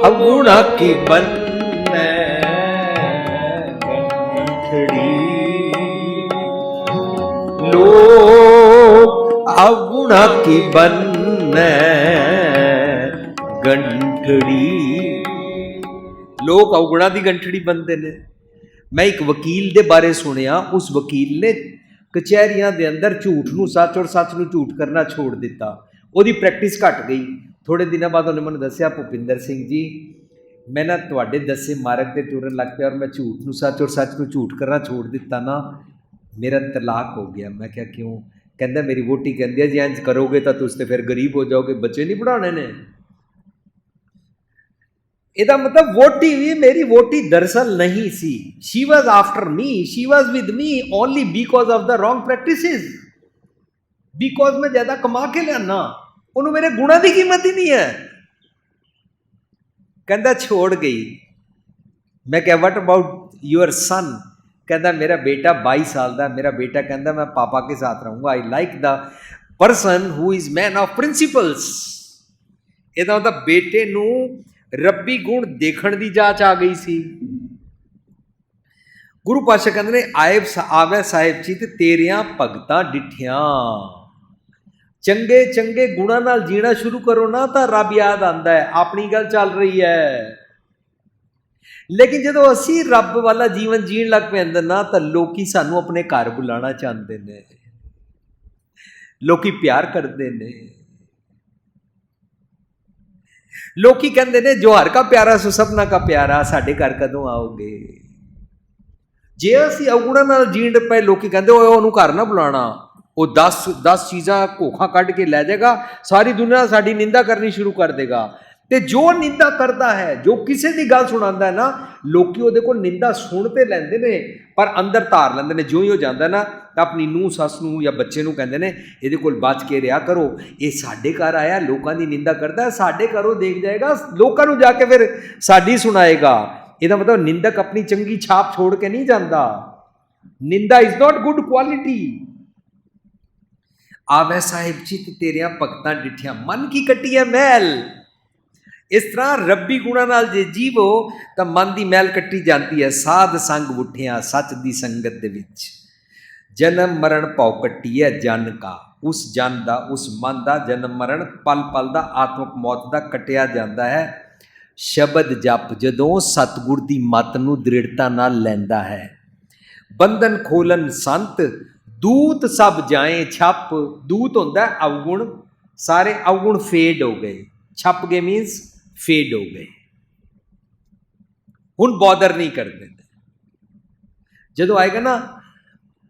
अवगुणा की बन्ने गंठड़ी, लोग अवगुणा की बन्ने गंठड़ी। लोग अवगुणा की गंठड़ी बनते ने। मैं एक वकील के बारे सुनिया, उस वकील ने कचहरियां के अंदर झूठ नूं सच और सच नूं झूठ करना छोड़ दिता। ਉਹਦੀ ਪ੍ਰੈਕਟਿਸ ਘਟ ਗਈ। ਥੋੜੇ ਦਿਨਾਂ ਬਾਅਦ ਉਹਨੇ ਮੈਨੂੰ ਦੱਸਿਆ ਭੁਪਿੰਦਰ ਸਿੰਘ ਜੀ ਮੈਂ ਨਾ ਤੁਹਾਡੇ ਦੱਸੇ ਮਾਰਗ ਤੇ ਤੁਰਨ ਲੱਗ ਪਿਆ ਔਰ ਮੈਂ ਝੂਠ ਨੂੰ ਸੱਚ ਔਰ ਸੱਚ ਨੂੰ ਝੂਠ ਕਰਨਾ ਛੋੜ ਦਿੱਤਾ ਨਾ, ਮੇਰਾ ਤਲਾਕ ਹੋ ਗਿਆ। ਮੈਂ ਕਿਹਾ ਕਿਉਂ? ਕਹਿੰਦਾ ਮੇਰੀ ਵੋਟੀ ਕਹਿੰਦੀ ਹੈ ਜੇ ਇੰਝ ਕਰੋਗੇ ਤਾਂ ਤੁਸੀਂ ਤੇ ਫਿਰ ਗਰੀਬ ਹੋ ਜਾਓਗੇ, ਬੱਚੇ ਨਹੀਂ ਪੜ੍ਹਾਉਣੇ ਨੇ। ਇਹਦਾ ਮਤਲਬ ਵੋਟੀ ਵੀ ਮੇਰੀ ਵੋਟੀ ਦਰਅਸਲ ਨਹੀਂ ਸੀ। She was after me, she was with me only because of the wrong practices, because मैं ज्यादा कमा के लियाना, उन्होंने मेरे गुणा की कीमत ही नहीं है। कहता छोड़ गई। मैं क्या व्हाट अबाउट योर सन? कहता मेरा बेटा 22 साल का, मेरा बेटा कहता मैं पापा के साथ रहूंगा, I like the person who is man of principles. ਇਹਦਾ मतलब बेटे नू रब्बी गुण देखण दी जांच आ गई सी। गुरु पातशाह कहते ने आवे साहिब जी ते तेरियां भगतां डिठियां। चंगे चंगे गुणा नाल जीना शुरू करो ना तो रब याद आता है, अपनी गल चल रही है। लेकिन जो असी रब वाला जीवन जीण लग पैंदे ना तो लोकी सानू अपने घर बुलाना चाहते ने, लोकी प्यार करते ने, लोकी कहते ने जो हर का प्यारा सो सबना का प्यारा, साडे घर कदों आओगे? जे असी अवगुणा नाल जीण पे लोकी कहते ओए ओनू घर ना बुलाना, वो 10 चीज़ां घोखा कढ़ के लै जाएगा, सारी दुनिया साड़ी निंदा करनी शुरू कर देगा। तो जो निंदा करता है, जो किसी की गल सुनाता है ना, लोग वो देखो निंदा सुन तो लेंदे ने पर अंदर धार लेंदे ने। जो ही हो जाता ना तो अपनी नूह सस नूं या बच्चे नूं कहंदे ने इहदे कोल बच के रहा करो, ये साडे घर आया लोगों की निंदा करता है, साडे घरों देख जाएगा, लोगों नूं जाके फिर साडी सुनाएगा। ਇਹਦਾ मतलब निंदक अपनी चंगी छाप छोड़ के नहीं जाता। निंदा इज नॉट गुड क्वालिटी। आवे साहिब जी तेरिया भगतां डिठिया, मन की कट्टी है मैल। इस तरह रब्बी गुणा नाल जे जीवो तो मन की मैल कट्टी जाती है। साध संग उठिया सच दी संगत दे विच, जन्म मरण भौ कट्टी है जन का। उस जन का उस मन का जन्म मरण पल पल का आत्मक मौत का कटिया जाता है। शब्द जप जदों सतगुर की मत नूं दृढ़ता नाल लैंदा है। बंधन खोलन संत दूत सब जाए छप। दूत होंदा अवगुण, सारे अवगुण फेड हो गए। छप गए मीनस फेड हो गए, हुण बॉदर नहीं करते। जदों आएगा ना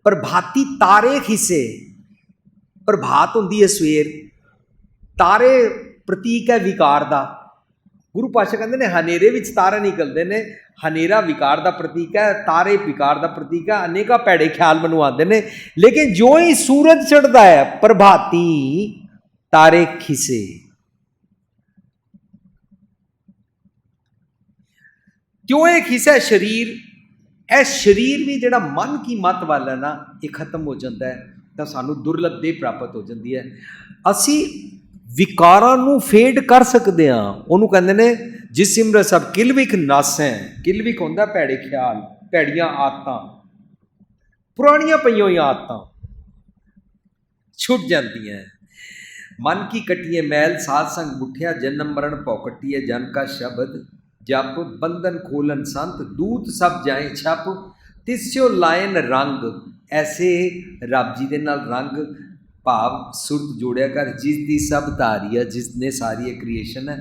प्रभाती तारे खिसे, प्रभात होंदी है सवेर, तारे प्रतीक है विकार का। गुरु पातशाह कहते हैं हनेरे विच तारे निकलते हैं, हनेरा विकार का प्रतीक है, तारे विकार का प्रतीक है, अनेका भैड़े ख्याल मैनू आते हैं। लेकिन जो ही सूरज चढ़ता है प्रभाती तारे खिसे। क्यों ये खिसा शरीर, यह शरीर भी जो मन की मत वाल है ना, ये खत्म हो जाता है तो सानू दुर्लभ देह प्राप्त हो जाती है। असी विकारां नू फेड कर सकते हैं। उन्होंने कहते हैं जिस सिमर सब किलविक नासै, किलविक होंदा भैड़े ख्याल, भैड़ियां आदतां, पुरानियां पईयां होईयां आदतां छुट जांदियां। मन की कटिए मैल साध संग बुठिया, जन्म मरण पौकटिए, जन का शब्द जप, बंधन खोलन संत, दूत सब जाए छप, तिस्यो लायन रंग। ऐसे रब जी दे नाल रंग भाव सुरत जोड़िया कर, जिसकी सब धारिया, जिसने सारी क्रिएशन है।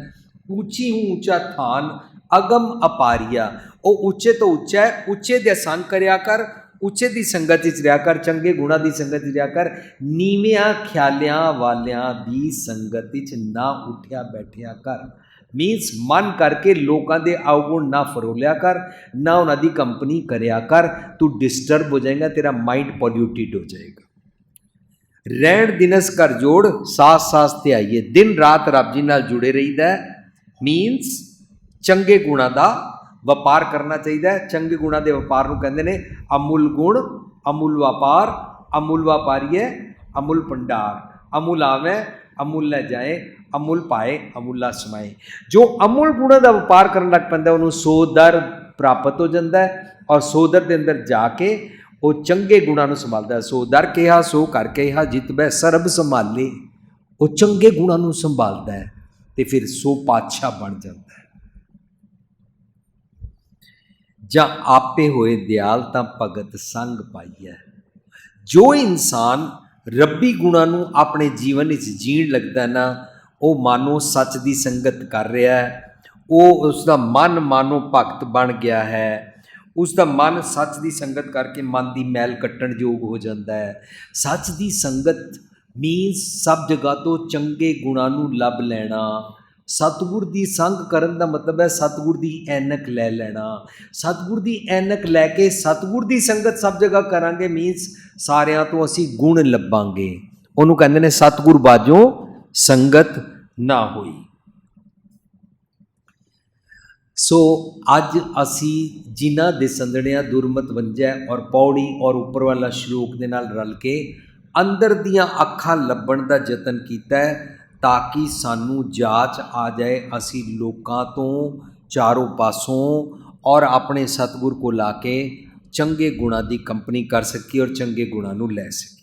ऊंची हूँ ऊंचा थान, अगम अपारिया, वो उच्चे तो उच्चा है, उच्चे दे संग करया कर, उच्चे की संगत च रहा कर, चंगे गुणा की संगत च रहा कर, नीवियां ख्यालियां वालियां की संगत च ना उठिया बैठिया कर। मीनस मन करके लोगों के अवगुण ना फरोलिया कर, ना उन्होंने कंपनी करया कर, तू डिस्टर्ब हो जाएगा, तेरा माइंड पॉल्यूटेड हो जाएगा। रहन दिनस कर जोड़, सास सास ध्याइए, दिन रात रब जी नाल जुड़े रहीदा। मीनस चंगे गुणा का वपार करना चाहिए। चंगे गुणा के वपार को कहते हैं अमूल गुण, अमूल व्यापार, अमूल व्यापारीय, अमूल भंडार। अमूल आवे, अमूल ले जाए, अमूल पाए, अमूला समाए। जो अमूल गुणों का वपार करने लग पैंदा उन्होंने 100 दर प्राप्त हो जाता है, और 100 दर के अंदर जाके वो चंगे गुणों संभालता है। 100 दर कहा सो कर कहा जित बै सरब संभाले, वो चंगे गुणों संभालता है तो फिर 100 पातशाह बन जाता है। जा आपे होए दयाल तां भगत संग पाइए। जो इंसान रब्बी गुणों अपने जीवन में जीण लगता है ना, वो मानो सच की संगत कर रहा है, वो उसका मन मानो भगत बन गया है, उसका मन सच की संगत करके मन की मैल कट्टण योग हो जाता है। सच की संगत मीनस सब जगह तो चंगे गुणों लभ लेना। सतगुर की संग करन का मतलब है सतगुर की ऐनक लै लेना। सतगुर की ऐनक लैके सतगुर की संगत सब जगह करांगे, मीनस सारियां तो असी गुण लभांगे। उन्होंने कहते हैं सतगुर बाजों संगत ना होई। सो अज असी जिन्हां दे संदड़िया दुरमत वंजै और पौड़ी और उपर वाला श्लोक दे नाल रल के अंदर दियां अखां लभण दा जतन कीता है, ताकि सानू जाच आ जाए असी लोकां तो चारों पासों और अपने सतगुर को लाके चंगे गुणा की कंपनी कर सकीए और चंगे गुणा नू लै सकीए।